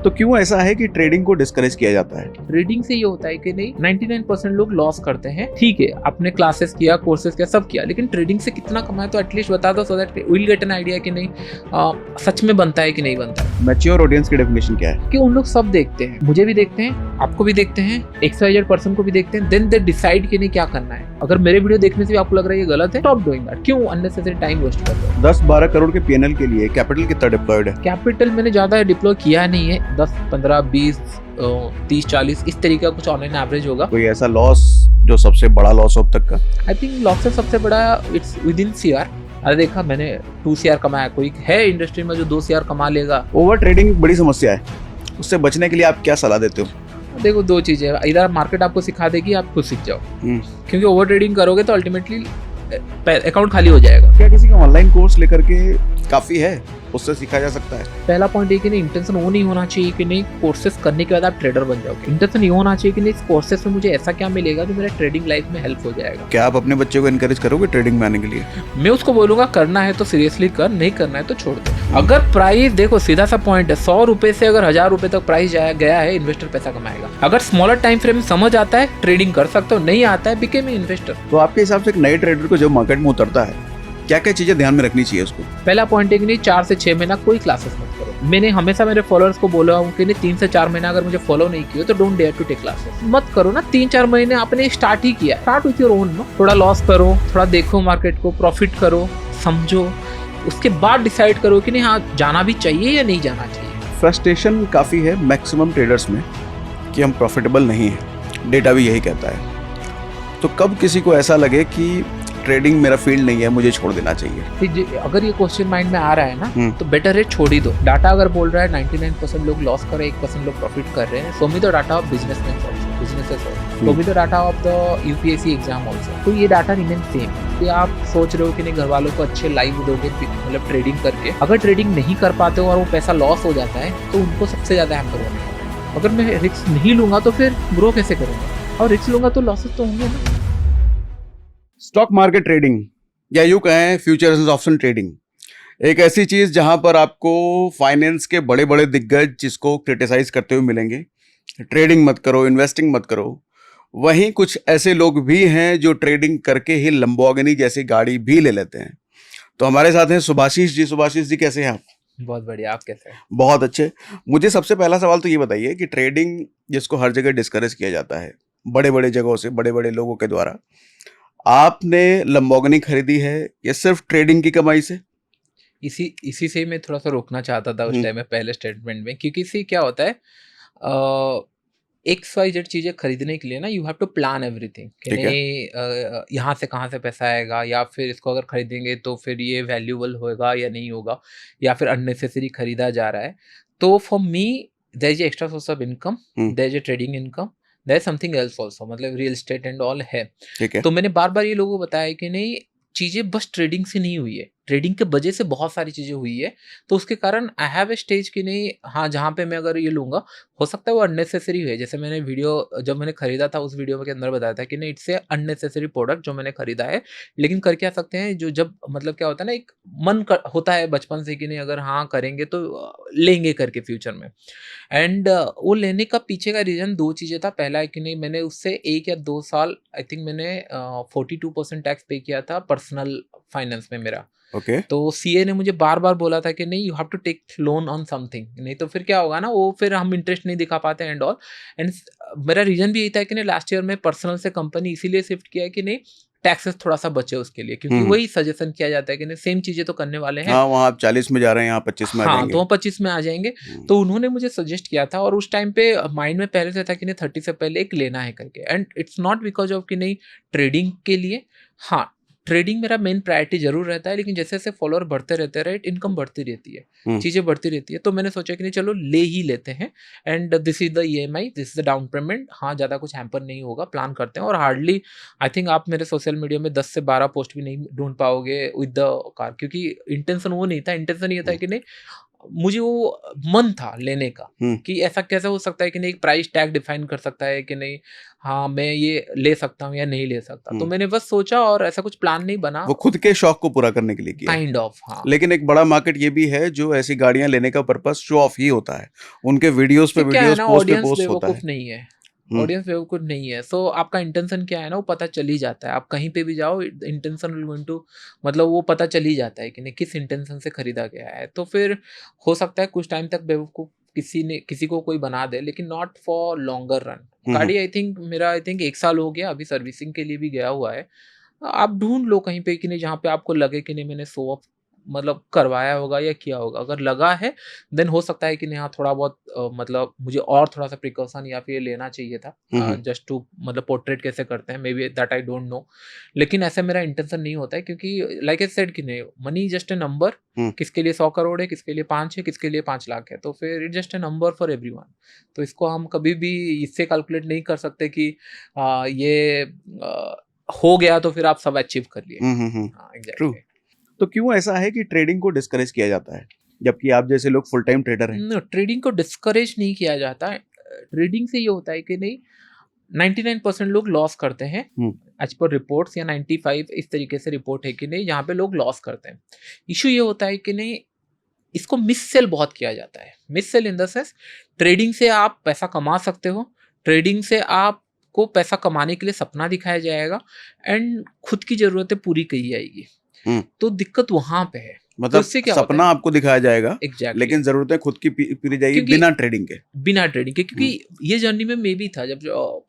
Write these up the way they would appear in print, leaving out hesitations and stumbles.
तो क्यों ऐसा है कि ट्रेडिंग को डिस्करेज किया जाता है? ट्रेडिंग से ये होता है कि नहीं 99% लोग लॉस करते हैं। ठीक है, आपने क्लासेस किया, कोर्सेज किया, सब किया, लेकिन ट्रेडिंग से कितना कमाए तो एटलीस्ट बता दो, so that we will get an idea कि नहीं सच में बनता है कि नहीं बनता है। मैच्योर ऑडियंस की डेफिनेशन क्या है? कि उन लोग सब देखते हैं, मुझे भी देखते हैं, आपको भी देखते हैं, XYZ पर्सन को भी देखते हैं, देन दे डिसाइड कि नहीं क्या करना है। अगर मेरे वीडियो देखने से भी आपको लग रहा है ये गलत है, स्टॉप डूइंग दैट। क्यों अननेसेसरी टाइम वेस्ट कर रहे हो? 10-12 करोड़ के PNL के लिए कैपिटल कितना डिप्लॉयड है? कैपिटल मैंने ज्यादा डिप्लॉय किया नहीं है, 10, 15, 20, 30, 40 इस तरीके का कुछ ऑनलाइन एवरेज होगा। कोई ऐसा लॉस जो सबसे बड़ा लॉस हो अब तक का? आई थिंक लॉस से सबसे बड़ा इट्स विद इन CR। अरे देखा मैंने 2 CR कमाया, कोई है इंडस्ट्री में जो 2 CR कमा लेगा? ओवर ट्रेडिंग बड़ी समस्या है, उससे बचने के लिए आप क्या सलाह देते हो? देखो, 2 चीजें, इधर मार्केट आपको सिखा देगी, आप खुद सीख जाओ, क्योंकि ओवर ट्रेडिंग करोगे तो अल्टीमेटली अकाउंट खाली हो जाएगा। क्या किसी का ऑनलाइन कोर्स लेकर के काफी है, उससे सीखा जा सकता है? पहला पॉइंट ये कि नहीं, इंटेंशन वो नहीं होना चाहिए कि नहीं कोर्सेज करने के बाद आप ट्रेडर बन जाओगे। इंटेंशन ये होना चाहिए कि नहीं इस कोर्सेज में मुझे ऐसा क्या मिलेगा जो मेरा ट्रेडिंग लाइफ में हेल्प हो जाएगा। क्या आप अपने बच्चे को एनकरेज करोगे ट्रेडिंग में आने के लिए? मैं उसको बोलूंगा करना है तो सीरियसली कर, नहीं करना है तो छोड़ दे। अगर प्राइस देखो, सीधा सा पॉइंट है, 100 रुपए से अगर 1000 रुपए तक प्राइस गया है, इन्वेस्टर पैसा कमाएगा। अगर स्मॉलर टाइम फ्रेम समझ आता है, ट्रेडिंग कर सकते हो, नहीं आता है, बिकेम इन्वेस्टर। तो आपके हिसाब से एक नए ट्रेडर को जब मार्केट में उतरता है, क्या क्या चीजें ध्यान में रखनी चाहिए उसको? पहला पॉइंट है कि नहीं 4 से 6 महीना कोई क्लासेस मत करो। मैंने हमेशा मेरे फॉलोअर्स को बोला हूँ कि नहीं 3 से 4 महीना अगर मुझे फॉलो नहीं किया तो don't dare to take classes, मत करो ना। 3-4 महीने आपने स्टार्ट ही किया, start with your own no. थोड़ा लॉस करो, थोड़ा देखो मार्केट को, प्रॉफिट करो, समझो, उसके बाद डिसाइड करो कि नहीं हाँ जाना भी चाहिए या नहीं जाना चाहिए। फ्रस्ट्रेशन काफी है मैक्सिमम ट्रेडर्स में कि हम प्रॉफिटेबल नहीं है, डेटा भी यही कहता है। तो कब किसी को ऐसा लगे कि ट्रेडिंग मेरा फील्ड नहीं है, मुझे छोड़ देना चाहिए? अगर ये क्वेश्चन माइंड में आ रहा है ना तो बेटर है छोड़ ही दो। डाटा अगर बोल रहा है 99% लोग लॉस कर रहे हैं, 1% लोग प्रॉफिट कर रहे हैं, so me the data of businessman also, businesses also, so me the data of the UPSC exam also. तो ये डाटा रिमेन सेम। कि आप सोच रहे हो कि नहीं घर वालों को अच्छे लाइव दोगे मतलब ट्रेडिंग करके, अगर ट्रेडिंग नहीं कर पाते हो और वो पैसा लॉस हो जाता है तो उनको सबसे ज्यादा हैम्पर होने वाला है। अगर मैं रिस्क नहीं लूंगा तो फिर ग्रो कैसे करूंगा, और रिस्क लूंगा तो लॉसेस तो होंगे ना। स्टॉक मार्केट ट्रेडिंग या यूं कहें फ्यूचर्स एंड ऑप्शन ट्रेडिंग, एक ऐसी चीज जहां पर आपको फाइनेंस के बड़े बड़े दिग्गज जिसको क्रिटिसाइज करते हुए मिलेंगे, ट्रेडिंग मत करो, इन्वेस्टिंग मत करो। वहीं कुछ ऐसे लोग भी हैं जो ट्रेडिंग करके ही लंबोर्गिनी जैसी गाड़ी भी ले लेते हैं। तो हमारे साथ हैं सुभाशीष जी। सुभाशीष जी कैसे हैं आप? बहुत बढ़िया, आप कैसे हैं? बहुत अच्छे। मुझे सबसे पहला सवाल तो ये बताइए कि ट्रेडिंग जिसको हर जगह डिस्करेज किया जाता है बड़े बड़े जगहों से, बड़े बड़े लोगों के द्वारा, आपने लंबोर्गिनी खरीदी है या सिर्फ ट्रेडिंग की कमाई से? इसी से मैं थोड़ा सा रोकना चाहता था उस टाइम में पहले स्टेटमेंट में, क्योंकि इससे क्या होता है XYZ चीजें खरीदने के लिए ना you have to plan everything कि नहीं यहाँ से कहाँ से पैसा आएगा, या फिर इसको अगर खरीदेंगे तो फिर ये वैल्यूएबल होगा या नहीं होगा, या फिर अननेसेसरी खरीदा जा रहा है। तो for me there is extra source of income, there is trading income, there is something else also, मतलब रियल एस्टेट एंड ऑल है। तो मैंने बार बार ये लोगों को बताया कि नहीं चीजें बस ट्रेडिंग से नहीं हुई है, ट्रेडिंग के वजह से बहुत सारी चीजें हुई है। तो उसके कारण आई हैव ए स्टेज कि नहीं हाँ जहाँ पे मैं अगर ये लूंगा हो सकता है वो अननेसेसरी है। जैसे मैंने वीडियो जब मैंने खरीदा था उस वीडियो के अंदर बताया था कि नहीं इट्स ए अननेसेसरी प्रोडक्ट जो मैंने खरीदा है, लेकिन कर क्या सकते हैं, जो जब मतलब क्या होता है ना एक होता है बचपन से कि नहीं अगर हाँ करेंगे तो लेंगे करके फ्यूचर में। एंड वो लेने का पीछे का रीजन 2 चीजें था। पहला है कि नहीं मैंने उससे 1 या 2 साल आई थिंक मैंने 42% टैक्स पे किया था पर्सनल फाइनेंस में मेरा। तो CA ने मुझे बार बार बोला था कि नहीं you have to take loan on something, नहीं तो फिर क्या होगा ना वो फिर हम इंटरेस्ट नहीं दिखा पाते एंड ऑल। एंड मेरा रीजन भी यही था कि नहीं लास्ट ईयर में पर्सनल से कंपनी इसीलिए शिफ्ट किया है कि नहीं टैक्सेस थोड़ा सा बचे उसके लिए, क्योंकि वही सजेशन किया जाता है कि नहीं सेम चीजें तो करने वाले हैं। हाँ, वहाँ आप 40 में जा रहे हैं, यहाँ 25 में आ जाएंगे। तो वहाँ 25 में आ जाएंगे। तो उन्होंने मुझे सजेस्ट किया था और उस टाइम पे माइंड में पहले से था कि नहीं 30 से पहले एक लेना है करके। And it's not because of कि नहीं ट्रेडिंग के लिए, हाँ ट्रेडिंग मेरा मेन प्रायोरिटी जरूर रहता है, लेकिन जैसे जैसे फॉलोअर बढ़ते रहते हैं राइट, इनकम बढ़ती रहती है, चीजें बढ़ती रहती है। तो मैंने सोचा कि नहीं चलो ले ही लेते हैं। And this is the EMI, this is the down payment. हाँ ज्यादा कुछ हैम्पर नहीं होगा, प्लान करते हैं। और हार्डली आई थिंक आप मेरे सोशल मीडिया में 10 से 12 पोस्ट भी नहीं ढूंढ पाओगे विद द कार, क्योंकि इंटेंशन वो नहीं था। इंटेंशन ये था कि नहीं मुझे वो मन था लेने का हम्म। कि ऐसा कैसे हो सकता है कि नहीं, एक प्राइस टैग डिफाइन कर सकता है कि नहीं, हाँ मैं ये ले सकता हूँ या नहीं ले सकता। तो हम्म। मैंने बस सोचा और ऐसा कुछ प्लान नहीं बना, वो खुद के शौक को पूरा करने के लिए किया। Kind of. हाँ, लेकिन एक बड़ा मार्केट ये भी है जो ऐसी गाड़ियां लेने का पर्पस शो ऑफ ही होता है, उनके वीडियोस पे इससे क्या है वीडियोस, ना, पोस्ट पे ऑडियंस पोस्ट होता है। बेवकूफ नहीं है, हम्म। ऑडियंस बेवकूफ नहीं है। सो आपका इंटेंशन क्या है ना, वो पता चल ही जाता है। आप कहीं पे भी जाओ, इंटेंशन विल गोइंग टू, मतलब वो पता चल ही जाता है कि नहीं किस इंटेंशन से खरीदा गया है। तो फिर हो सकता है कुछ टाइम तक बेवकूफ किसी को कोई बना दे, लेकिन नॉट फॉर लॉन्गर रन। हम्म। गाड़ी आई थिंक 1 साल हो गया, अभी सर्विसिंग के लिए भी गया हुआ है। आप ढूंढ लो कहीं पे कि नहीं, जहाँ पे आपको लगे कि नहीं मैंने शो ऑफ मतलब करवाया होगा या किया होगा। अगर लगा है देन हो सकता है कि नहीं, हाँ थोड़ा बहुत मतलब मुझे और थोड़ा सा प्रिकॉशन या फिर लेना चाहिए था, हम्म। जस्ट टू मतलब पोर्ट्रेट कैसे करते हैं, may be that I don't know. लेकिन ऐसे मेरा इंटेंशन नहीं होता है, क्योंकि लाइक आई सेड कि नहीं, मनी जस्ट ए नंबर। हम्म। किसके लिए 100 करोड़ है, किसके लिए 5 है, किसके लिए 5 लाख है, तो फिर it just a number for everyone. तो इसको हम कभी भी इससे कैलकुलेट नहीं कर सकते कि ये हो गया तो फिर आप सब अचीव कर लिए। हम्म। हाँ, ट्रू। एग्जैक्टली। तो क्यों ऐसा है कि ट्रेडिंग को डिस्करेज किया जाता है, जबकि आप जैसे लोग फुल टाइम ट्रेडर हैं? नो, ट्रेडिंग को डिस्करेज नहीं किया जाता है। ट्रेडिंग से ये होता है कि नहीं, 99% लोग लॉस करते हैं हम्म। एज पर रिपोर्ट्स, या 95 इस तरीके से रिपोर्ट है कि नहीं जहाँ पे लोग लॉस करते हैं। इशू ये होता है कि नहीं, इसको मिस सेल बहुत किया जाता है। Miss sell in the sense, trading से आप पैसा कमा सकते हो, ट्रेडिंग से आपको पैसा कमाने के लिए सपना दिखाया जाएगा एंड खुद की ज़रूरतें पूरी की जाएगी। हम्म। तो दिक्कत वहाँ पे है। तो मतलब इससे क्या होता सपना है, आपको दिखाया जाएगा, एग्जैक्टली, लेकिन जरूरतें खुद की पूरी जाएगी क्योंकि बिना ट्रेडिंग के। बिना ट्रेडिंग के, हम्म। क्योंकि ये जर्नी में मैं भी था जब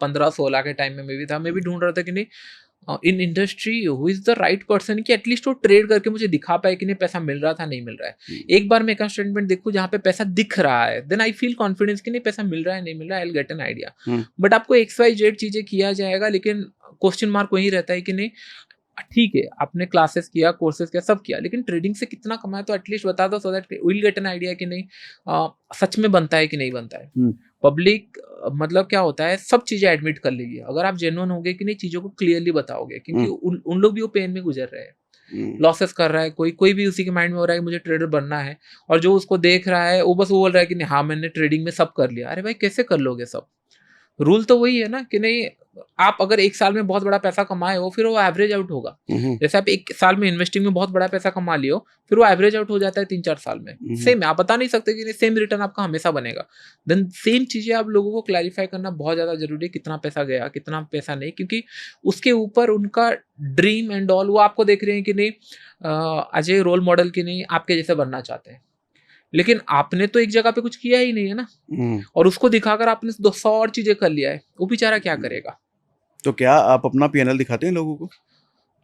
15-16 के टाइम में मैं भी था। मैं भी ढूंढ रहा था कि नहीं, in industry who is the right person कि एटलीस्ट वो ट्रेड करके मुझे दिखा पाए कि नहीं पैसा मिल रहा था, नहीं मिल रहा है। हम्म। एक बार मैं एक स्टेटमेंट देखूं जहाँ पे पैसा दिख रहा है, देन आई फील कॉन्फिडेंस कि नहीं पैसा मिल रहा है, नहीं मिल रहा है, I will get an idea. Hmm. But आपको XYZ चीजें किया जाएगा, लेकिन क्वेश्चन मार्क वही रहता है कि नहीं, ठीक है आपने क्लासेस किया, कोर्सेज किया, सब किया, लेकिन ट्रेडिंग से कितना कमाया तो एटलीस्ट बता दो, so that will get an idea कि नहीं सच में बनता है कि नहीं बनता है। हम्म। पब्लिक मतलब क्या होता है, सब चीजें एडमिट कर लेगी अगर आप जेन्युइन होगे कि नहीं, चीजों को क्लियरली बताओगे, क्योंकि उन लोग भी वो पेन में गुजर रहे हैं, हम्म। लॉसेस कर रहा है, कोई भी उसी के माइंड में हो रहा है कि मुझे ट्रेडर बनना है, और जो उसको देख रहा है वो बस वो बोल रहा है कि नहीं हाँ मैंने ट्रेडिंग में सब कर लिया। अरे भाई कैसे कर लोगे सब? रूल तो वही है ना कि नहीं, आप अगर 1 साल में बहुत बड़ा पैसा कमाए हो, फिर वो एवरेज आउट होगा। हम्म। जैसे आप 1 साल में इन्वेस्टिंग में बहुत बड़ा पैसा कमा लियो, फिर वो एवरेज आउट हो जाता है 3-4 साल में। हम्म। सेम है, आप बता नहीं सकते कि सेम रिटर्न आपका हमेशा बनेगा। देन सेम चीजें आप लोगों को क्लैरिफाई करना बहुत ज्यादा जरूरी है, कितना पैसा गया, कितना पैसा नहीं, क्योंकि उसके ऊपर उनका ड्रीम एंड ऑल, वो आपको देख रहे हैं कि नहीं अजय रोल मॉडल की नहीं, आपके जैसे बनना चाहते हैं, लेकिन आपने तो एक जगह पे कुछ किया ही नहीं है ना, हम्म। और उसको दिखाकर आपने 200 और चीजें कर लिया है, वो बेचारा क्या करेगा? तो क्या आप अपना पीएनएल दिखाते हैं लोगों को?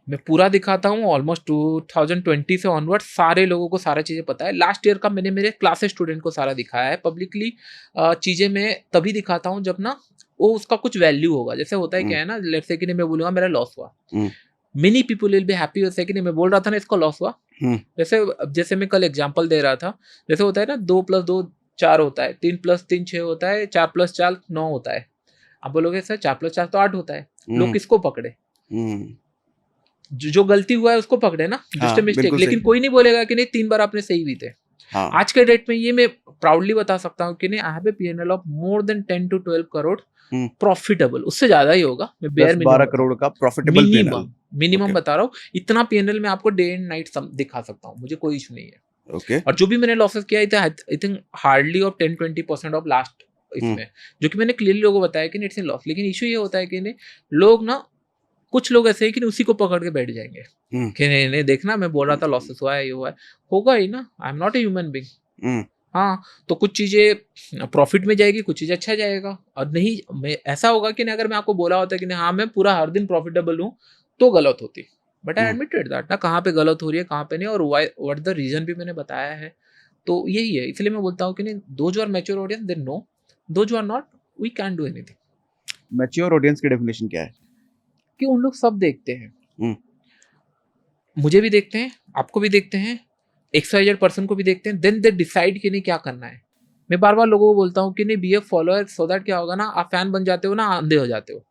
मैं पूरा दिखाता हूँ। ऑलमोस्ट 2020 से ऑनवर्ड सारे लोगों को सारा चीज़ें पता है। लास्ट ईयर का मैंने मेरे क्लास स्टूडेंट को सारा दिखाया है पब्लिकली। चीज़ें मैं तभी दिखाता हूँ जब ना वो उसका कुछ वैल्यू होगा। जैसे होता है क्या है ना, लेट्स से कि नहीं मैं बोलूँगा मेरा लॉस हुआ, many people will be happy. जैसे कि नहीं मैं बोल रहा था ना इसको लॉस हुआ, जैसे जैसे मैं कल एग्जांपल दे रहा था, जैसे होता है ना 2 + 2 4 होता है, 3 + 3 6 होता है, 4 + 4 9 होता है। आप बोलोगे सर 4 + 4 तो 8 होता है। लोग किसको पकड़े? जो गलती हुआ है उसको पकड़े ना, जस्ट ए मिस्टेक। बिल्कुल लेकिन सही। कोई नहीं बोलेगा कि नहीं 3 बार आपने सही भी थे। हाँ। आज के डेट में ये मैं प्राउडली बता सकता हूँ कि नहीं, I have a PNL of more than 10 to 12 crore profitable. उससे ज्यादा ही होगा, मैं बेयर 10-12 करोड़ का प्रॉफिटेबल पीएनएल। Minimum okay. बता रहा हूँ। इतना पीएनएल मैं आपको डे एंड नाइट दिखा सकता हूँ, मुझे कोई इशू नहीं है। ओके। और जो भी मैंने लॉसेस किया I think hardly of 10-20% of last इसमें, जो कि मैंने क्लियरली लोगों को बताया कि इट्स इन लॉस। लेकिन इशू ये होता है कि नहीं, लोग ना, कुछ लोग ऐसे हैं कि उसी को पकड़ के बैठ जाएंगे कि नहीं नहीं देखना मैं बोल रहा था लॉसेस हुआ है, ये हुआ है, होगा ही ना। आई am not a human being. हाँ, तो कुछ चीजें प्रॉफिट में जाएगी, कुछ चीजें अच्छा जाएगा। और नहीं मैं ऐसा होगा कि नहीं, अगर मैं आपको बोला होता कि नहीं हाँ मैं पूरा हर दिन प्रॉफिटेबल हूँ, तो गलत होती। बट आई एडमिटेड दैट ना, कहाँ पे गलत हो रही है कहाँ पे नहीं, और व्हाट द रीजन भी मैंने बताया है। तो यही है, इसलिए मैं बोलता हूँ कि नहीं, those are mature audience they know, those are not we can do anything. Mature audience की डेफिनेशन क्या है? कि उन लोग सब देखते हैं, मुझे भी देखते हैं, आपको भी देखते हैं, XYZ पर्सन को भी देखते हैं, देन दे डिसाइड कि नहीं क्या करना है। मैं बार बार लोगों को बोलता हूँ कि नहीं be a follower, so that क्या होगा ना, आप फैन बन जाते हो ना, अंधे हो जाते हो।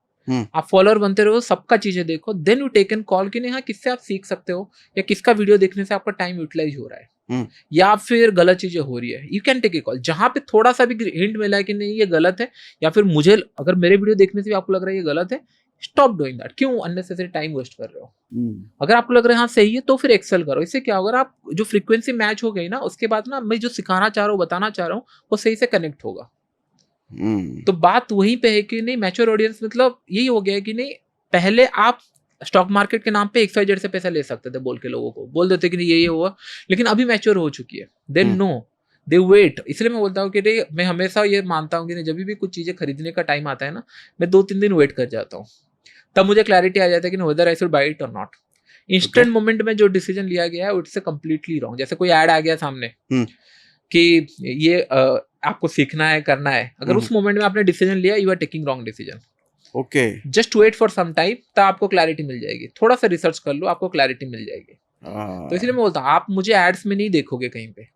आप फॉलोअर बनते रहो, सबका चीजें देखो, then you take an call कि नहीं हाँ किससे आप सीख सकते हो, या किसका वीडियो देखने से आपका टाइम यूटिलाइज हो रहा है। या फिर गलत चीजें हो रही है, you can take a call. जहां पे थोड़ा सा भी हिंट मिला है कि नहीं ये गलत है, या फिर मुझे अगर मेरे वीडियो देखने से भी आपको लग रहा है ये गलत है, स्टॉप डूइंग दैट। क्यों अननेसेसरी टाइम वेस्ट कर रहे हो? अगर आपको लग रहा है हाँ सही है, तो फिर एक्सेल करो। इससे क्या होगा, अगर आप जो फ्रीक्वेंसी मैच हो गई ना, उसके बाद ना मैं जो सिखाना चाह रहा हूँ, बताना चाह रहा हूँ, वो सही से कनेक्ट होगा। तो बात वहीं पे है कि नहीं, मैच्योर ऑडियंस मतलब यही हो गया है कि नहीं, पहले आप स्टॉक मार्केट के नाम पे XYZ से पैसा ले सकते थे, बोल के लोगों को बोल देते कि नहीं ये हुआ, लेकिन अभी मैच्योर हो चुकी है, दे नो, दे वेट। इसलिए मैं बोलता हूँ कि नहीं, मैं हमेशा ये मानता हूँ कि नहीं, जब भी कुछ चीजें खरीदने का टाइम आता है ना, मैं 2-3 दिन वेट कर जाता हूँ, तब मुझे क्लैरिटी आ जाता है कि whether I should buy it और नॉट। इंस्टेंट मोमेंट में जो डिसीजन लिया गया है इट्स कंप्लीटली रॉन्ग। जैसे कोई ऐड आ गया सामने कि ये आपको सीखना है, करना है, अगर उस मोमेंट में आपने डिसीजन लिया, you are taking wrong decision. Okay, just wait for some time, तब आपको क्लैरिटी मिल जाएगी। थोड़ा सा रिसर्च कर लो, आपको क्लैरिटी मिल जाएगी। तो इसलिए मैं बोलता हूँ, आप मुझे एड्स में नहीं देखोगे कहीं पे,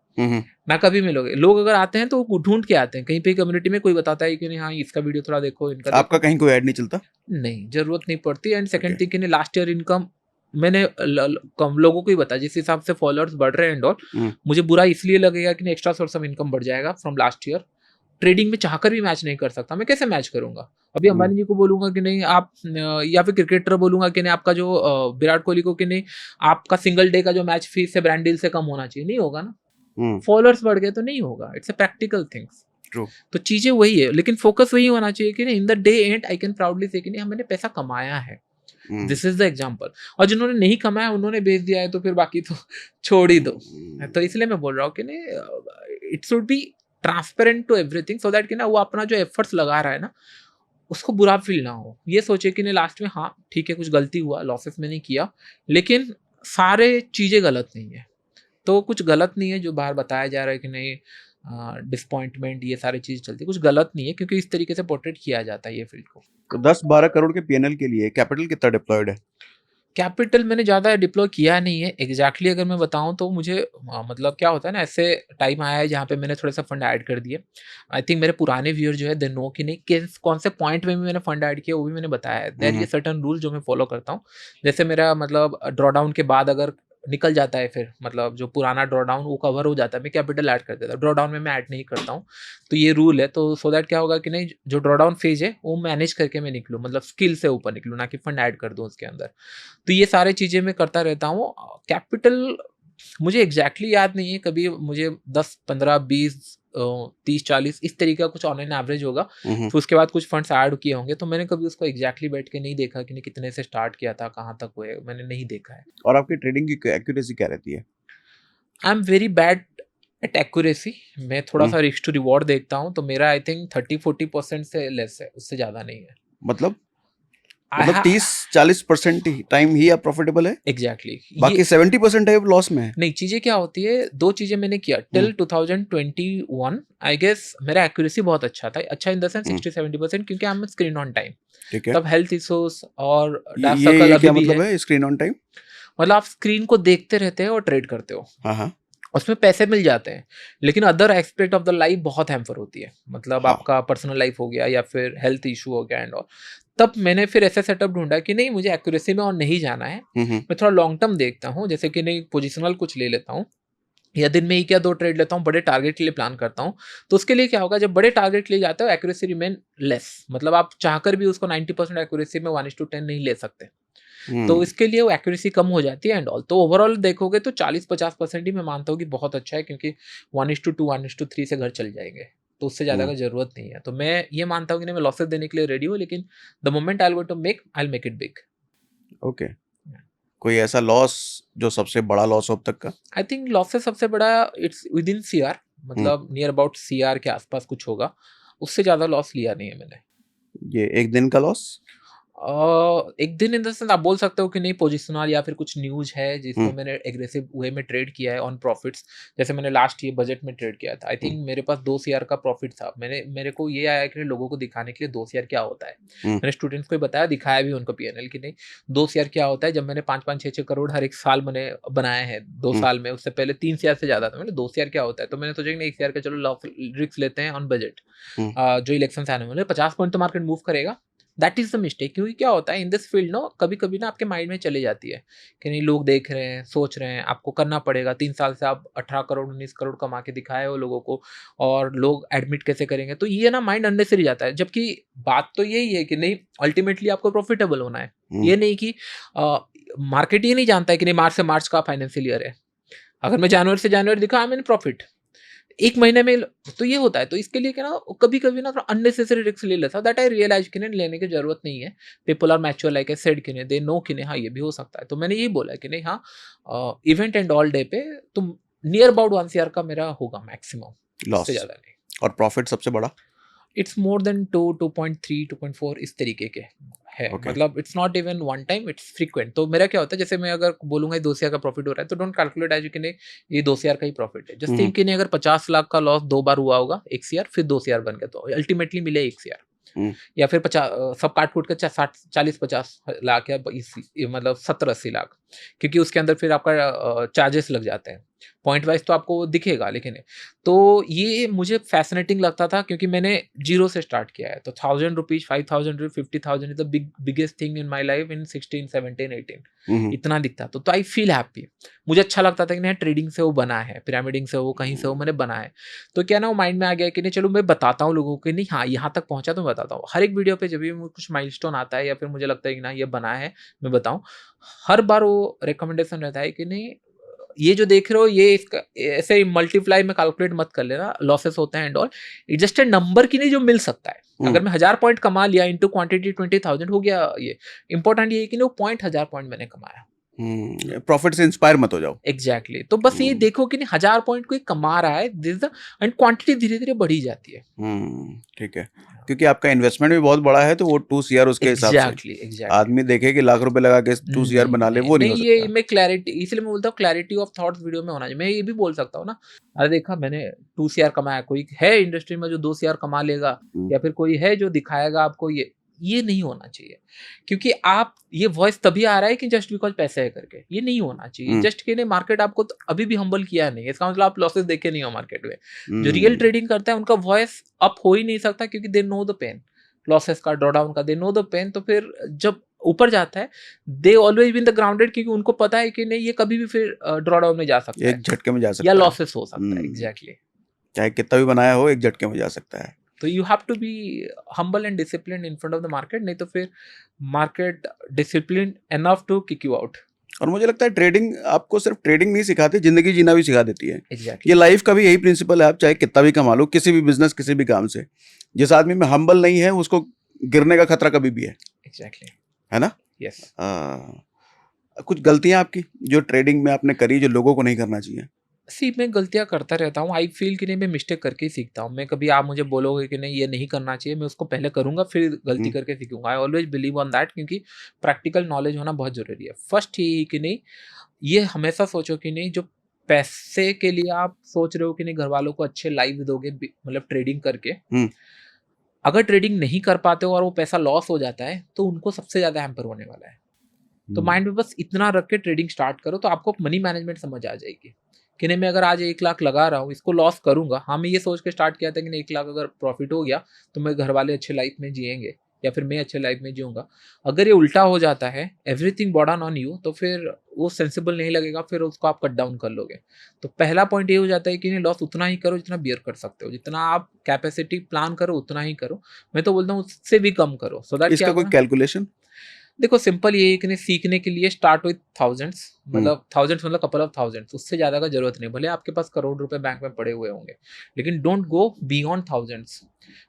ना कभी मिलोगे। लोग अगर आते हैं तो वो ढूंढ के आते हैं, कहीं पे कम्युनिटी में कोई बताता है कि नहीं हाँ इसका वीडियो थोड़ा देखो, इनका आपका कहीं कोई ऐड नहीं चलता? नहीं, जरूरत नहीं पड़ती। एंड सेकंड थिंग कि लास्ट ईयर इनकम मैंने कम लोगों को ही बताया, जिस हिसाब से फॉलोअर्स बढ़ रहे हैं एंड ऑल, मुझे बुरा इसलिए लगेगा कि एक्स्ट्रा सोर्स ऑफ इनकम बढ़ जाएगा फ्रॉम लास्ट ईयर। ट्रेडिंग में चाहकर भी मैच नहीं कर सकता, मैं कैसे मैच करूंगा? अभी अंबानी जी को बोलूंगा कि नहीं आप, या फिर क्रिकेटर बोलूंगा कि नहीं आपका जो विराट कोहली को कि नहीं आपका सिंगल डे का जो मैच फीस है ब्रांड डील से कम होना चाहिए, नहीं होगा ना। फॉलोअर्स बढ़ गए तो नहीं होगा, इट्स अ प्रैक्टिकल थिंग्स। तो चीजें वही है, लेकिन फोकस वही होना चाहिए कि in the day and I can proudly से कि नहीं मैंने पैसा कमाया है, दिस इज द एग्जाम्पल। और जिन्होंने नहीं कमाया उन्होंने बेच दिया है, तो फिर बाकी तो छोड़ ही दो। तो इसलिए मैं बोल रहा हूँ कि नहीं, it should be transparent to everything, so that कि ना वो अपना जो एफर्ट्स लगा रहा है ना, उसको बुरा फील ना हो। ये सोचे कि नहीं लास्ट में हाँ ठीक है कुछ गलती हुआ, लॉसेस मैंने किया, लेकिन सारे चीज़ें गलत नहीं है। तो कुछ गलत नहीं है जो बाहर बताया जा रहा है कि नहीं डिसपॉइंटमेंट, ये सारी चीज़ चलती है, कुछ गलत नहीं है, क्योंकि इस तरीके से पोर्ट्रेट किया जाता है ये फील्ड को। तो 10-12 करोड़ के पीएनएल के लिए कैपिटल कितना डिप्लॉयड है? कैपिटल मैंने ज़्यादा डिप्लॉय किया नहीं है एग्जैक्टली। अगर मैं बताऊं तो मुझे मतलब क्या होता है ना, ऐसे टाइम आया है जहाँ पे मैंने थोड़ा सा फंड ऐड कर दिए। आई थिंक मेरे पुराने व्यूअर जो है दे नो कि नहीं किस कौन से पॉइंट में भी मैंने फंड ऐड किया, वो भी मैंने बताया है। देयर ये सर्टन रूल जो मैं फॉलो करता हूँ। जैसे मेरा मतलब ड्रॉडाउन के बाद अगर निकल जाता है, फिर मतलब जो पुराना ड्रॉडाउन वो कवर हो जाता है, मैं कैपिटल ऐड कर देता हूँ। ड्रॉडाउन में मैं ऐड नहीं करता हूँ, तो ये रूल है। तो सो दैट क्या होगा कि नहीं जो ड्रॉडाउन फेज है वो मैनेज करके मैं निकलूँ, मतलब स्किल से ऊपर निकलूँ, ना कि फंड ऐड कर दूँ उसके अंदर। तो ये सारी चीज़ें मैं करता रहता हूँ। कैपिटल मुझे एग्जैक्टली याद नहीं है, कभी मुझे 10, 15, 20, 30, 40 इस तरीके का कुछ ऑनलाइन एवरेज होगा। फिर उसके बाद कुछ फंड्स ऐड किए होंगे, तो मैंने कभी उसको एग्जैक्टली बैठ के नहीं देखा कि कितने से स्टार्ट किया था, कहाँ तक हुए, मैंने नहीं देखा है। और आपकी ट्रेडिंग की एक्यूरेसी क्या रहती है? I am very bad at accuracy. मैं थोड़ा सा रिस्क टू रिवॉर्ड देखता हूँ, तो मेरा आई थिंक 30-40% से लेस है, उससे ज़्यादा नहीं है। मतलब 30-40% टाइम ही आप प्रॉफिटेबल है? एग्जैक्टली। बाकी 70% है लॉस में है? नहीं, चीज़ें क्या होती है, 2 चीज़ें मैंने किया टिल 2021 आई गेस। मेरा एक्यूरेसी बहुत अच्छा था, अच्छा इन द सेंस 60-70%, क्योंकि I am screen on time. ठीक है। तब हेल्थ इश्यूज और डार्क ये सर्कल अभी क्या भी मतलब है स्क्रीन ऑन टाइम? मतलब आप स्क्रीन को देखते रहते हैं और ट्रेड करते हो, हाँ, उसमें पैसे मिल जाते हैं, लेकिन other aspect of the life बहुत हैम्पर होती है। मतलब हाँ। आपका पर्सनल लाइफ हो गया या फिर हेल्थ इशू हो गया एंड ऑल। तब मैंने फिर ऐसा सेटअप ढूंढा कि नहीं मुझे एक्यूरेसी में और नहीं जाना है, मैं थोड़ा लॉन्ग टर्म देखता हूँ। जैसे कि नहीं पोजिशनल कुछ ले लेता हूँ, या दिन में 1 या 2 ट्रेड लेता हूँ, बड़े टारगेट के लिए प्लान करता हूँ। तो उसके लिए क्या होगा, जब बड़े टारगेट ले जाते हो एक्यूरेसी रिमेन लेस, मतलब आप चाहकर भी उसको 90% एक्यूरेसी में 1:10 नहीं ले सकते। तो इसके लिए वो एक्यूरेसी कम हो जाती है एंड ऑल। तो ओवरऑल देखोगे तो 40-50% ही मैं मानता हूँ कि बहुत अच्छा है, क्योंकि 1:2 1:3 से घर चल जाएंगे, तो उससे ज़्यादा का जरूरत नहीं है। तो मैं ये मानता हूँ कि नहीं मैं लॉसेस देने के लिए रेडी हूँ, लेकिन the moment I going to make I will make it big. Okay. कोई ऐसा लॉस जो सबसे बड़ा लॉस हो अब तक का? आई थिंक लॉसेस सबसे बड़ा इट्स विद इन CR, मतलब नियर अबाउट CR के आसपास कुछ होगा, उससे ज़्यादा लॉस लिया नहीं है मैंने। ये एक दिन का लॉस? एक दिन इन द सेंस आप बोल सकते हो कि नहीं पोजिशनल या फिर कुछ न्यूज है जिसको मैंने एग्रेसिव वे में ट्रेड किया है ऑन प्रॉफिट्स। जैसे मैंने लास्ट ईयर बजट में ट्रेड किया था, आई थिंक मेरे पास 2 CR का प्रॉफिट था। मेरे को ये आया कि लोगों को दिखाने के लिए 2 CR क्या होता है। मैंने स्टूडेंट्स को बताया, दिखाया भी उनको PNL की नहीं 2 CR क्या होता है। जब मैंने 5-5, 6-6 करोड़ हर एक साल मैंने बनाए हैं 2 साल में, उससे पहले 3 CR से ज्यादा था। मैंने 2 CR क्या होता है, तो मैंने सोचा कि 1 CR का चलो रिस्क लेते हैं ऑन बजट। जो इलेक्शन आने वाले 50 पॉइंट तो मार्केट मूव करेगा, दैट इज द मिस्टेक। क्योंकि क्या होता है इन दिस फील्ड, नो कभी कभी ना आपके माइंड में चले जाती है कि नहीं लोग देख रहे हैं, सोच रहे हैं, आपको करना पड़ेगा। 3 साल से आप 18 करोड़ 19 करोड़ कमा के दिखाए हो लोगों को, और लोग एडमिट कैसे करेंगे, तो ये ना माइंड अननेसेसरी जाता है। जबकि बात तो यही है कि नहीं, अल्टीमेटली आपको प्रॉफिटेबल होना है। ये नहीं कि मार्केट ये नहीं जानता है कि नहीं मार्च से मार्च का फाइनेंशियल ईयर है, अगर मैं जनवरी से जनवरी दिखा आई एम इन प्रॉफिट, 1 महीने में तो ये होता है। तो इसके लिए क्या ना कभी कभी ना अननेसेसरी रिस्क ले लेता, दैट आई रियलाइज कि नहीं लेने की जरूरत नहीं है। People are mature like I said कि नहीं, दे नो कि नहीं हाँ ये भी हो सकता है। तो मैंने यही बोला कि नहीं हाँ इवेंट एंड ऑल डे पे तुम नियर अबाउट 1 CR का मेरा होगा मैक्सिमम, लॉस उससे ज्यादा नहीं। और प्रॉफिट सबसे बड़ा? इट्स मोर देन 2, 2.3, 2.4 इस तरीके के है। Okay. मतलब it's not even one time, it's frequent. तो मेरा क्या होता है, जैसे मैं अगर बोलूंगा 2 CR का प्रॉफिट हो रहा है, तो डोंट कैलकुलेट एज कि नहीं ये 2 CR का ही प्रॉफिट है। जस्ट थिंक कि नहीं अगर 50 लाख का लॉस 2 बार हुआ होगा, 1 CR फिर 2 CR बन गया, तो अल्टीमेटली मिले 1 CR। या फिर 50 सब काट कूट के 40-50 लाख या मतलब 70-80 लाख, क्योंकि उसके अंदर फिर आपका चार्जेस लग जाते हैं। पॉइंट वाइज तो आपको दिखेगा, लेकिन तो ये मुझे फैसिनेटिंग लगता था क्योंकि मैंने जीरो से स्टार्ट किया है। तो 1000 rupees, 5000 rupees, 50,000 is the biggest thing in my life in 16, 17, 18 इतना दिखता। तो आई फील हैप्पी। मुझे अच्छा लगता था कि नहीं ट्रेडिंग से वो बना है, पिरामिडिंग से वो कहीं से वो मैंने बना है। तो क्या ना वो माइंड में आ गया कि नहीं चलो मैं बताता हूँ लोगों को, नहीं हाँ यहाँ तक पहुंचा तो मैं बताता हूँ। हर एक वीडियो पे जब भी कुछ माइलस्टोन आता है या फिर मुझे लगता है कि ना ये बना है मैं बताऊँ, हर बार वो रिकमेंडेशन रहता है कि नहीं ये जो देख रहे हो ये इसका ऐसे मल्टीप्लाई में कैलकुलेट मत कर लेना, लॉसेस होते हैं and all. It just a number की नहीं जो मिल सकता है। अगर मैं 1000 पॉइंट कमा लिया इनटू क्वांटिटी 20,000 हो गया। ये इंपॉर्टेंट ये है कि वो पॉइंट 1000 पॉइंट मैंने कमाया। प्रॉफिट से इंस्पायर मत हो जाओ। एग्जैक्टली तो बस ये देखो कि नहीं 1000 पॉइंट कोई कमा रहा है, दिस द एंड क्वांटिटी धीरे धीरे बढ़ी जाती है। ठीक है, क्योंकि आपका इन्वेस्टमेंट भी बहुत बड़ा है, तो वो 2 CR उसके हिसाब से एग्जैक्टली आदमी देखे कि लाख रुपए लगा के 2 CR बना ले, वो नहीं हो ये सकता। मैं क्लैरिटी, इसलिए मैं बोलता हूँ क्लैरिटी ऑफ थॉट्स वीडियो में होना चाहिए। मैं ये भी बोल सकता हूँ ना, अरे देखा मैंने 2 CR कमाया, कोई है इंडस्ट्री में जो 2 CR कमा लेगा, या फिर कोई है जो दिखाएगा आपको, ये नहीं होना चाहिए। क्योंकि आप ये वॉइस तभी आ रहा है कि जस्ट बिकॉज पैसे है करके, ये नहीं होना चाहिए। जस्ट कि नहीं मार्केट आपको तो अभी भी हम्बल किया नहीं, इसका मतलब आप लॉसेस देखे नहीं हो मार्केट में। जो रियल ट्रेडिंग करता है उनका वॉइस अप हो ही नहीं सकता, क्योंकि they know the pain, losses का, ड्रॉडाउन का, दे नो द पेन। तो फिर जब ऊपर जाता है they always been the grounded, क्योंकि उनको पता है कि नहीं ये कभी भी फिर ड्रॉडाउन में जा सकता है, एक झटके में जा सकता या है, लॉसेस हो सकता है। एग्जैक्टली चाहे कितना भी बनाया हो एक झटके में जा सकता है। तो you have to be humble and discipline in front of the market, नहीं तो फिर market discipline enough to kick you out. और मुझे लगता है ट्रेडिंग आपको सिर्फ ट्रेडिंग नहीं सिखाती, जिंदगी जीना भी सिखा देती है। एग्जैक्टली ये लाइफ का भी यही प्रिंसिपल है, आप चाहे कितना भी कमा लो, किसी भी बिजनेस किसी भी काम से, जिस आदमी में हम्बल नहीं है उसको गिरने का खतरा कभी भी है। एग्जैक्टली है ना? यस। कुछ गलतियां आपकी जो ट्रेडिंग में आपने करी जो लोगों को नहीं करना चाहिए? सी मैं गलतियां करता रहता हूँ। आई फील कि नहीं मैं मिस्टेक करके ही सीखता हूँ। मैं कभी आप मुझे बोलोगे कि नहीं ये नहीं करना चाहिए, मैं उसको पहले करूंगा फिर गलती करके सीखूंगा। I always believe on that, क्योंकि प्रैक्टिकल नॉलेज होना बहुत जरूरी है। फर्स्ट ही कि नहीं ये हमेशा सोचो कि नहीं जो पैसे के लिए आप सोच रहे हो कि नहीं घर वालों को अच्छे लाइफ दोगे, मतलब ट्रेडिंग करके, अगर ट्रेडिंग नहीं कर पाते हो और वो पैसा लॉस हो जाता है तो उनको सबसे ज्यादा हैम्पर होने वाला है। तो माइंड में बस इतना रख के ट्रेडिंग स्टार्ट करो, तो आपको मनी मैनेजमेंट समझ आ जाएगी कि नहीं मैं अगर आज 1 लाख लगा रहा हूँ इसको लॉस करूंगा। हाँ मैं ये सोच के स्टार्ट किया था कि नहीं 1 लाख अगर प्रॉफिट हो गया तो मैं घर वाले अच्छे लाइफ में जिएंगे, या फिर मैं अच्छे लाइफ में जीऊंगा। अगर ये उल्टा हो जाता है, एवरीथिंग बॉर्डन ऑन यू, तो फिर वो सेंसिबल नहीं लगेगा, फिर उसको आप कट डाउन कर लोगे। तो पहला पॉइंट ये हो जाता है कि नहीं लॉस उतना ही करो जितना बियर कर सकते हो, जितना आप कैपेसिटी प्लान करो उतना ही करो। मैं तो बोलता हूँ उससे भी कम करो, सो दैट इसका कोई कैलकुलेशन? देखो सिंपल ये है कि नहीं सीखने के लिए स्टार्ट विथ थाउजेंड्स, मतलब थाउजेंड्स मतलब कपल ऑफ थाउजेंड्स, उससे ज्यादा का जरूरत नहीं। भले आपके पास करोड़ रुपए बैंक में पड़े हुए होंगे, लेकिन डोंट गो बियॉन्ड थाउजेंड्स।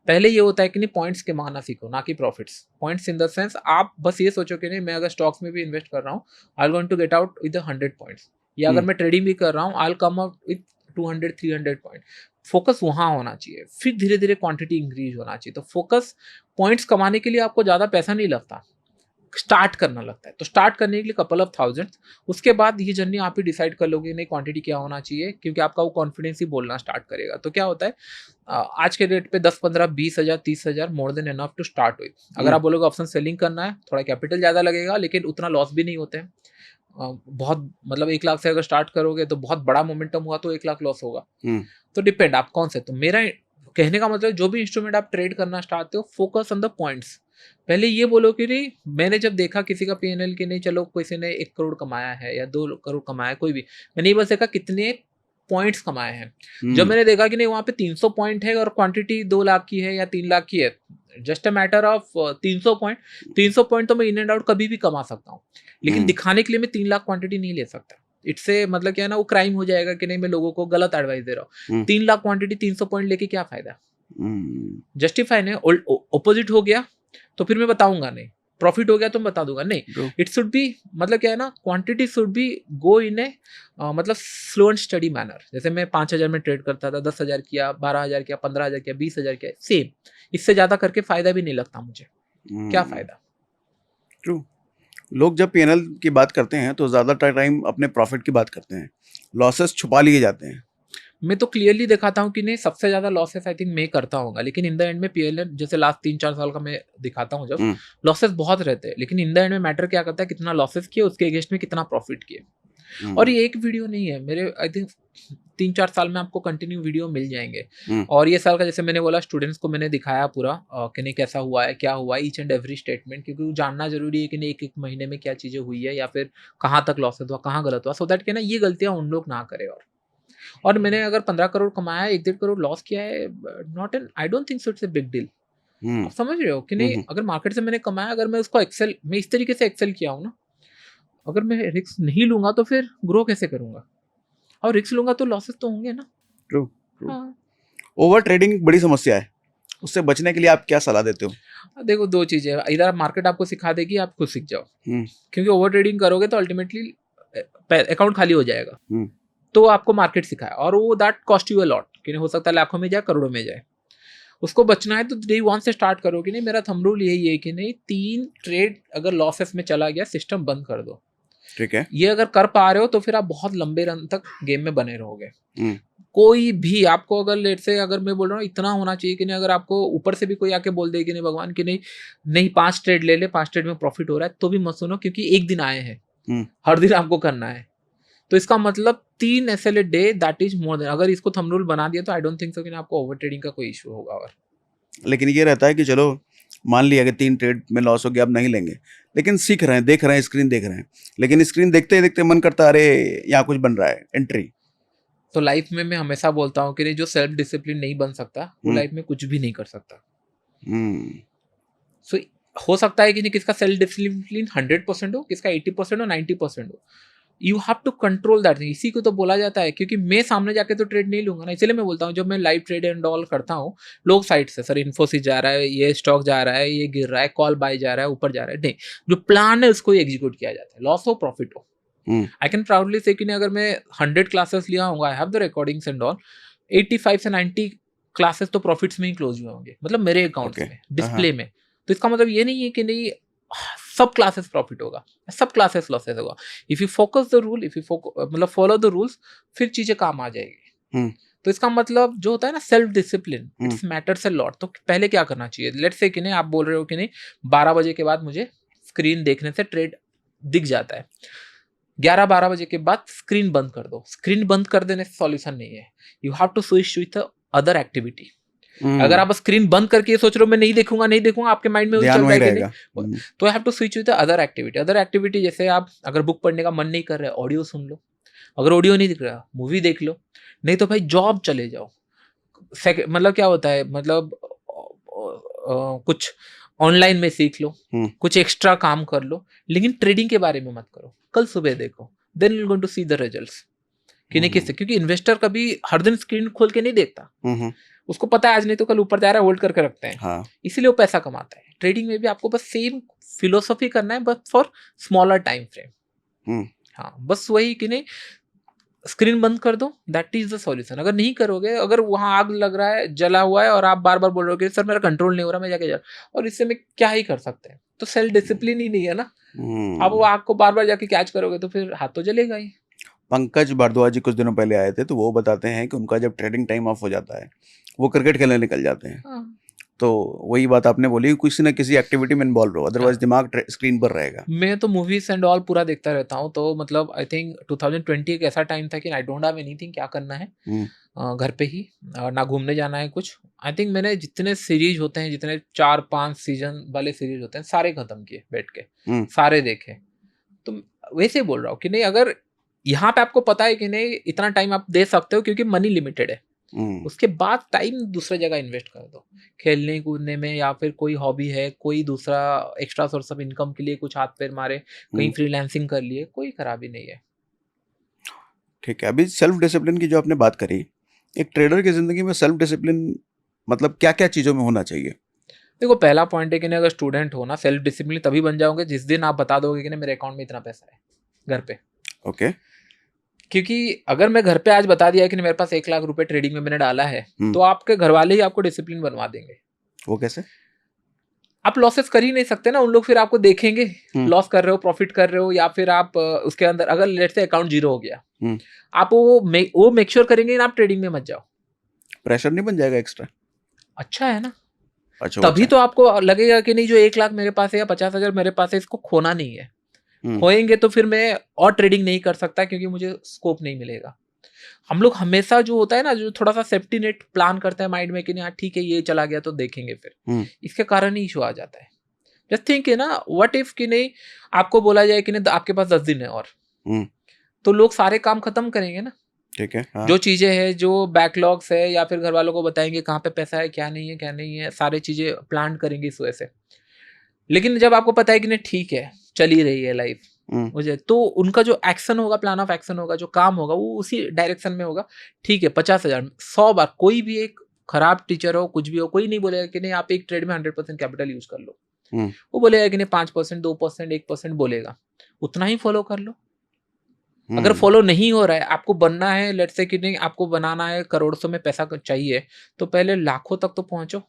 पहले ये होता है कि नहीं पॉइंट्स के माना सीखो, ना कि profits. Points in the sense आप बस ये सोचो कि नहीं मैं अगर स्टॉक्स में भी इन्वेस्ट कर रहा हूँ I going to get out with 100 points, या अगर मैं ट्रेडिंग भी कर रहा हूँ I come out with 200-300 point. Focus वहां होना चाहिए, फिर धीरे धीरे क्वांटिटी इंक्रीज होना चाहिए। तो फोकस पॉइंट्स कमाने के लिए आपको ज्यादा पैसा नहीं लगता, स्टार्ट करना लगता है। तो स्टार्ट करने के लिए कपल ऑफ थाउजेंड्स, उसके बाद ये जर्नी आप ही डिसाइड कर लोगे नहीं क्वांटिटी क्या होना चाहिए, क्योंकि आपका वो कॉन्फिडेंस ही बोलना स्टार्ट करेगा। तो क्या होता है आज के रेट पे 10, 15, 20,000, 30,000 more than enough to start with. अगर आप बोलोगे ऑप्शन सेलिंग करना है, थोड़ा कैपिटल ज़्यादा लगेगा, लेकिन उतना लॉस भी नहीं होते हैं। बहुत मतलब 1 लाख से अगर स्टार्ट करोगे तो बहुत बड़ा मोमेंटम हुआ तो 1 लाख लॉस होगा। तो डिपेंड आप कौन से। तो मेरा कहने का मतलब जो भी इंस्ट्रूमेंट आप ट्रेड करना चाहते हो, फोकस ऑन द पॉइंट्स। पहले ये बोलो कि नहीं, मैंने जब देखा किसी का पीएनएल कि नहीं, चलो किसी ने 1 करोड़ कमाया है या 2 करोड़ कमाया है, कोई भी, मैंने ये बस देखा कितने पॉइंट्स कमाए हैं। जब मैंने देखा कि नहीं वहाँ पे 300 पॉइंट है और क्वांटिटी 2 लाख की है या 3 लाख की है, just a matter of 300 point तो मैं इन एंड आउट कभी भी कमा सकता हूँ, लेकिन दिखाने के लिए मैं 3 लाख क्वांटिटी नहीं ले सकता। इससे मतलब क्या है ना, वो क्राइम हो जाएगा कि नहीं मैं लोगों को गलत एडवाइस दे रहा हूँ। 3 लाख क्वांटिटी 300 पॉइंट लेके क्या फायदा, जस्टिफाई नहीं, ऑपोजिट हो गया तो फिर मैं बताऊंगा नहीं, प्रॉफिट हो गया तो मैं बता दूंगा नहीं। इट शुड बी, मतलब क्या है ना, क्वांटिटी शुड बी गो इन ए मतलब स्लो एंड स्टडी मैनर। जैसे मैं 5,000 में ट्रेड करता था, 10,000 किया, 12,000 किया, 15,000 किया, 20,000 किया, सेम। इससे ज्यादा करके फायदा भी नहीं लगता मुझे, क्या फायदा। ट्रू। लोग जब पीएनएल की बात करते हैं तो ज़्यादा टाइम अपने प्रॉफिट की बात करते हैं, लॉसेस छुपा लिए जाते हैं। मैं तो क्लियरली दिखाता हूँ कि नहीं, सबसे ज्यादा लॉसेस आई थिंक मैं करता हूँ, लेकिन इन द एंड में पीएनएल जैसे लास्ट 3-4 साल का मैं दिखाता हूँ, जब लॉसेस बहुत रहते हैं, लेकिन इन द एंड में मैटर क्या करता है, कितना लॉसेस किए, उसके अगेंस्ट में कितना प्रॉफिट किए। और ये एक वीडियो नहीं है मेरे, आई थिंक 3-4 साल में आपको कंटिन्यू वीडियो मिल जाएंगे। और ये साल का जैसे मैंने बोला, स्टूडेंट्स को मैंने दिखाया पूरा कि नहीं कैसा हुआ है, क्या हुआ है, ईच एंड एवरी स्टेटमेंट, क्योंकि वो जानना जरूरी है कि नहीं एक महीने में क्या चीजें हुई है या फिर कहाँ तक लॉसेस हुआ, कहाँ गलत हुआ, सो दैट कि ना ये गलतियां उन लोग ना करें। और मैंने अगर 15 करोड़ कमाया, 1-1.5 करोड़ लॉस किया है, not an, I don't think so it's a big deal. आप समझ रहे हो कि नहीं, अगर मार्केट से मैंने कमाया, अगर मैं उसको एक्सेल, मैं इस तरीके से एक्सेल किया हूँ ना, अगर मैं रिस्क नहीं लूंगा तो फिर ग्रो कैसे करूंगा, और रिस्क लूंगा तो लॉसेस तो होंगे ना। ट्रू। ओवर ट्रेडिंग बड़ी समस्या है, उससे बचने के लिए आप क्या सलाह देते हो? देखो, 2 चीजें, इधर मार्केट आपको सिखा देगी, आप खुद सीख जाओ, क्योंकि ओवर ट्रेडिंग करोगे तो अल्टीमेटली अकाउंट खाली हो जाएगा। तो आपको मार्केट सिखाए, और वो that cost you a lot, कि हो सकता है लाखों में जाए, करोड़ों में जाए। उसको बचना है तो डे 1 से स्टार्ट करो कि नहीं, मेरा थंब रूल यही है कि नहीं, 3 ट्रेड अगर लॉसेस में चला गया, सिस्टम बंद कर दो। ठीक है, ये अगर कर पा रहे हो तो फिर आप बहुत लंबे रन तक गेम में बने रहोगे। कोई भी आपको अगर लेट से, अगर मैं बोल रहा हूँ इतना होना चाहिए कि नहीं, अगर आपको ऊपर से भी कोई आके बोल दे कि नहीं भगवान कि नहीं 5 ट्रेड ले ले, 5 ट्रेड में प्रॉफिट हो रहा है, तो भी मत सुनो, क्योंकि एक दिन आए हैं, हर दिन आपको करना है। तो इसका मतलब 3 SL day, that is more than. अगर इसको थंब रूल बना दिया तो आई डोंट थिंक सो कि आपको ओवर ट्रेडिंग का कोई इशू होगा। और लेकिन ये रहता है कि चलो मान लिया कि 3 ट्रेड में लॉस हो गया, अब नहीं लेंगे, लेकिन सीख रहे हैं, देख रहे हैं, स्क्रीन देख रहे हैं, लेकिन स्क्रीन देखते देखते मन करता है अरे यहाँ कुछ बन रहा है, एंट्री। तो लाइफ में मैं हमेशा बोलता हूँ कि जो सेल्फ डिसिप्लिन नहीं बन सकता, वो लाइफ में कुछ भी नहीं कर सकता। सो हो सकता है कि नहीं किसका सेल्फ डिसिप्लिन 100% हो, किसका 80% हो, 90% हो। You have to control that. इसी को तो बोला जाता है, क्योंकि मैं सामने जाके तो ट्रेड नहीं लूंगा ना, इसलिए मैं बोलता हूँ जब मैं लाइव ट्रेड एंड ऑल करता हूँ, लोग साइड से, सर इन्फोसिस जा रहा है, ये स्टॉक जा रहा है, ये गिर रहा है, कॉल बाय जा रहा है, ऊपर जा रहा है, नहीं, जो प्लान है उसको एग्जीक्यूट किया जाता है, लॉस हो प्रॉफिट हो। आई कैन प्राउडली से कि अगर मैं 100 क्लासेस लिया होगा, I have the recordings and all, 85 से 90 क्लासेस तो प्रॉफिट्स में ही क्लोज हुए होंगे, मतलब मेरे अकाउंट में, डिस्प्ले में। तो इसका मतलब ये नहीं है कि नहीं सब क्लासेस प्रॉफिट होगा, सब क्लासेस लॉसेस होगा। If you focus the rule, if you मतलब फॉलो द रूल्स, फिर चीजें काम आ जाएगी। तो इसका मतलब जो होता है ना self discipline, it's matters a lot. तो पहले क्या करना चाहिए, लेट्स से कि नहीं आप बोल रहे हो कि नहीं 12 बजे के बाद मुझे स्क्रीन देखने से ट्रेड दिख जाता है, 11-12 बजे के बाद स्क्रीन बंद कर दो। स्क्रीन बंद कर देने से सॉल्यूशन नहीं है, you have to switch with other activity. अगर आप स्क्रीन बंद करके ये सोच रहे हो मैं नहीं देखूंगा, आपके माइंड में वही चल रहा है कि नहीं, तो I have to switch with other activity. Other activity जैसे आप अगर बुक पढ़ने का मन नहीं कर रहा है, ऑडियो सुन लो, अगर ऑडियो नहीं दिख रहा मूवी देख लो, नहीं तो भाई जॉब चले जाओ। मतलब क्या होता है, मतलब कुछ ऑनलाइन में सीख लो, कुछ एक्स्ट्रा काम कर लो, लेकिन ट्रेडिंग के बारे में मत करो। कल सुबह देखो, then you going to see the results कि नहीं किससे, क्योंकि इन्वेस्टर कभी हर दिन स्क्रीन खोल के नहीं देखता, उसको पता है आज नहीं तो कल ऊपर जा रहा है, होल्ड करके रखते हैं। हाँ। इसीलिए वो पैसा कमाता है। ट्रेडिंग में भी आपको बस सेम फिलोसफी करना है, बस फॉर स्मॉलर टाइम फ्रेम। हाँ, बस वही कि नहीं स्क्रीन बंद कर दो, दैट इज द सॉल्यूशन। अगर नहीं करोगे, अगर वहां आग लग रहा है, जला हुआ है, और आप बार बार बोल रहे हो सर मेरा कंट्रोल नहीं हो रहा, मैं जाके जा, और इससे में क्या ही कर सकते हैं। तो सेल्फ डिसिप्लिन ही नहीं है ना। आप वो आग को बार बार जाके कैच करोगे तो फिर हाथ तो जलेगा ही। पंकज भारद्वाज जी कुछ दिनों पहले आए थे, तो वो बताते हैं कि उनका जब ट्रेडिंग टाइम ऑफ हो जाता है, वो क्रिकेट खेलने निकल जाते हैं। हाँ। तो वही बात आपने बोली, किसी न किसी एक्टिविटी में इन्वॉल्व रहो, अदरवाइज दिमाग स्क्रीन पर रहेगा। मैं तो मूवीज एंड ऑल पूरा देखता रहता हूँ, तो मतलब आई थिंक 2020 एक ऐसा टाइम था कि आई डोंट हैव एनीथिंग, क्या करना है, घर पे ही, ना घूमने जाना है कुछ। आई थिंक मैंने जितने सीरीज होते हैं, जितने 4-5 सीजन वाले सीरीज होते हैं, सारे खत्म किए बैठ के, सारे देखे। तो वैसे बोल रहा हूँ कि नहीं, अगर यहाँ पे आपको पता है कि नहीं इतना टाइम आप दे सकते हो क्योंकि मनी लिमिटेड है, उसके बाद टाइम दूसरे जगह इन्वेस्ट कर दो, खेलने कूदने में, या फिर कोई हॉबी है, कोई दूसरा एक्स्ट्रा सोर्स ऑफ इनकम के लिए कुछ हाथ पैर मारे, कहीं फ्रीलांसिंग कर लिए, कोई खराबी नहीं है। ठीक है, अभी सेल्फ डिसिप्लिन की जो आपने बात करी, एक ट्रेडर की जिंदगी में सेल्फ डिसिप्लिन मतलब क्या क्या चीज़ों में होना चाहिए? देखो, पहला पॉइंट है कि नहीं, अगर स्टूडेंट हो ना, सेल्फ डिसिप्लिन तभी बन जाओगे जिस दिन आप बता दोगे कि नहीं मेरे अकाउंट में इतना पैसा है घर पे। ओके। क्योंकि अगर मैं घर पे आज बता दिया कि नहीं मेरे पास 1 लाख रुपए ट्रेडिंग में मैंने डाला है, तो आपके घर वाले ही आपको डिसिप्लिन बनवा देंगे। वो कैसे? आप लॉसेस कर ही नहीं सकते ना, उन लोग फिर आपको देखेंगे लॉस कर रहे हो, प्रॉफिट कर रहे हो, या फिर आप उसके अंदर अगर लेट्स से अकाउंट जीरो हो गया, आप वो मेक श्योर करेंगे ना आप ट्रेडिंग में मत जाओ। प्रेशर नहीं बन जाएगा एक्स्ट्रा? अच्छा है ना। अच्छा, तभी तो आपको लगेगा कि नहीं जो 1 लाख मेरे पास है या 50,000 मेरे पास है, इसको खोना नहीं है। खोएंगे तो फिर मैं और ट्रेडिंग नहीं कर सकता क्योंकि मुझे स्कोप नहीं मिलेगा। हम लोग हमेशा जो होता है ना, जो थोड़ा सा सेफ्टी नेट प्लान करते हैं माइंड में कि नहीं ठीक है ये चला गया तो देखेंगे फिर, इसके कारण ही इशू आ जाता है। जस्ट थिंक है ना, व्हाट इफ कि नहीं आपको बोला जाए कि नहीं आपके पास 10 दिन है और, तो लोग सारे काम खत्म करेंगे ना। ठीक है, हाँ। जो चीजें हैं, जो बैकलॉग्स है, या फिर घर वालों को बताएंगे कहाँ पे पैसा है, क्या नहीं है, क्या नहीं है, सारी चीजें प्लान करेंगे इस वजह से। लेकिन जब आपको पता है कि नहीं ठीक है चल ही रही है लाइफ मुझे, तो उनका जो एक्शन होगा, प्लान ऑफ एक्शन होगा, जो काम होगा वो उसी डायरेक्शन में होगा। ठीक है 50,000 100 बार, कोई भी एक खराब टीचर हो, कुछ भी हो, कोई नहीं बोलेगा कि नहीं आप एक ट्रेड में 100% कैपिटल यूज कर लो। वो बोलेगा कि नहीं 5%, 2%, 1% बोलेगा, उतना ही फॉलो कर लो। अगर फॉलो नहीं हो रहा है, आपको बनना है, लेट्स से कि नहीं आपको बनाना है करोड़ों में पैसा चाहिए, तो पहले लाखों तक तो पहुंचो।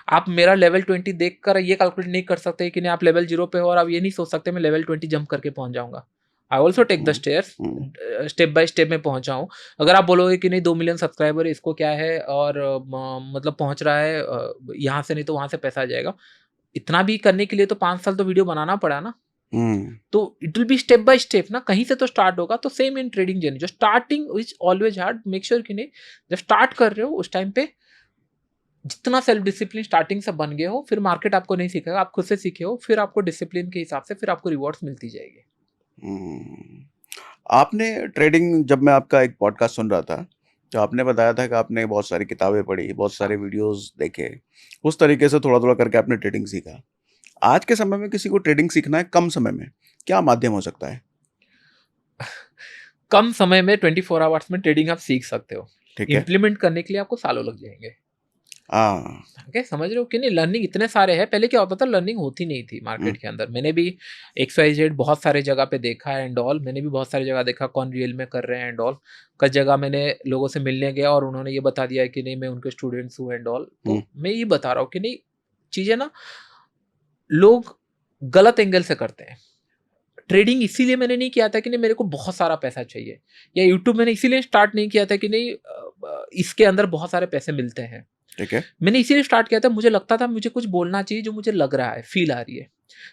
आप मेरा लेवल 20 देखकर ये कैलकुलेट नहीं कर सकते कि नहीं आप लेवल 0 पे हो, और आप ये नहीं सोच सकते मैं लेवल 20 जंप करके पहुंच जाऊंगा। I also take the stairs, step by step में पहुंचा हूँ। अगर आप बोलोगे कि नहीं 2 मिलियन सब्सक्राइबर इसको क्या है, और मतलब पहुंच रहा है यहाँ से नहीं तो वहां से पैसा आ जाएगा, इतना भी करने के लिए तो 5 साल तो वीडियो बनाना पड़ा ना। तो it will be step by step ना, कहीं से तो स्टार्ट होगा। तो सेम इन ट्रेडिंग जर्नी, जो starting is always hard, make sure कि नहीं जब स्टार्ट कर रहे हो उस टाइम पे जितना सेल्फ डिसिप्लिन स्टार्टिंग से बन गए हो, फिर मार्केट आपको नहीं सीखेगा, आप खुद से सीखे हो, फिर आपको डिसिप्लिन के हिसाब से फिर आपको रिवॉर्ड्स मिलती जाएगी। आपने ट्रेडिंग, जब मैं आपका एक पॉडकास्ट सुन रहा था तो आपने बताया था कि आपने बहुत सारी किताबें पढ़ी, बहुत सारे वीडियोस देखे, उस तरीके से थोड़ा थोड़ा करके आपने ट्रेडिंग सीखा। आज के समय में किसी को ट्रेडिंग सीखना है कम समय में, क्या माध्यम हो सकता है? कम समय में 24 आवर्स में ट्रेडिंग आप सीख सकते हो। ठीक है। इम्प्लीमेंट करने के लिए आपको सालों लग जाएंगे। ओके, समझ रहे हो कि नहीं। लर्निंग इतने सारे हैं, पहले क्या होता था लर्निंग होती नहीं थी मार्केट के अंदर। मैंने भी XYZ बहुत सारे जगह पे देखा है एंड ऑल, मैंने भी बहुत सारी जगह देखा कौन रियल में कर रहे हैं एंड ऑल। कई जगह मैंने लोगों से मिलने गया और उन्होंने ये बता दिया कि नहीं मैं उनके स्टूडेंट्स हूँ एंड ऑल। तो मैं ये बता रहा हूँ कि नहीं चीज़ें ना लोग गलत एंगल से करते हैं। ट्रेडिंग इसीलिए मैंने नहीं किया था कि नहीं मेरे को बहुत सारा पैसा चाहिए, या यूट्यूब मैंने इसीलिए स्टार्ट नहीं किया था कि नहीं इसके अंदर बहुत सारे पैसे मिलते हैं। ठीक है। मैंने इसीलिए स्टार्ट किया था, मुझे लगता था मुझे कुछ बोलना चाहिए जो मुझे लग रहा है, फील आ रही है,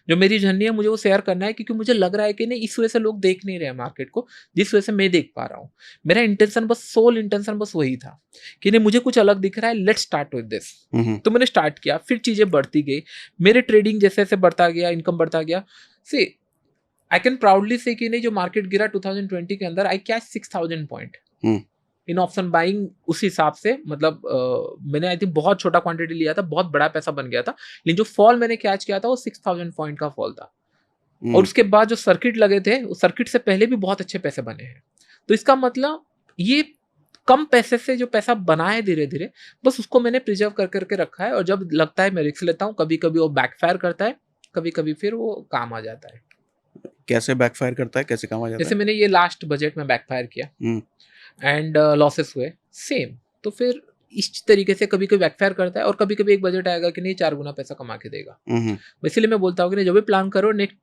जो मेरी जर्नी है मुझे वो शेयर करना है, क्योंकि मुझे लग रहा है कि नहीं इस वजह से लोग देख नहीं रहे मार्केट को जिस वजह से मैं देख पा रहा हूँ। मेरा इंटेंशन बस, सोल इंटेंशन बस वही था कि नहीं मुझे कुछ अलग दिख रहा है, लेट्स स्टार्ट विद दिस। तो मैंने स्टार्ट किया, फिर चीज़ें बढ़ती गई, मेरे ट्रेडिंग जैसे जैसे बढ़ता गया, इनकम बढ़ता गया। सी आई कैन प्राउडली से कि नहीं जो मार्केट गिरा 2020 के अंदर, I catch 6,000 point in option buying. उस हिसाब से मतलब मैंने आई थिंक बहुत छोटा क्वांटिटी लिया था, बहुत बड़ा पैसा बन गया था, लेकिन जो फॉल मैंने कैच किया था वो 6,000 पॉइंट का फॉल था। और उसके बाद जो सर्किट लगे थे, उस सर्किट से पहले भी बहुत अच्छे पैसे बने हैं। तो इसका मतलब ये कम पैसे से जो पैसा बना है धीरे धीरे, बस उसको मैंने प्रिजर्व कर करके रखा है। और जब लगता है मैं रिस्क लेता हूँ, कभी कभी वो बैकफायर करता है, कभी कभी फिर वो काम आ जाता है। कैसे बैकफायर करता है, कैसे काम आ जाता है? जैसे मैंने ये लास्ट बजट में बैकफायर किया एंड लॉसेस हुए सेम, तो फिर इस तरीके से कभी कभी बैकफायर करता है। और कभी कभी एक बजट आएगा कि नहीं 4 गुना पैसा कमा के देगा। इसीलिए मैं बोलता हूँ कि नहीं जब भी प्लान करो, नेक्स्ट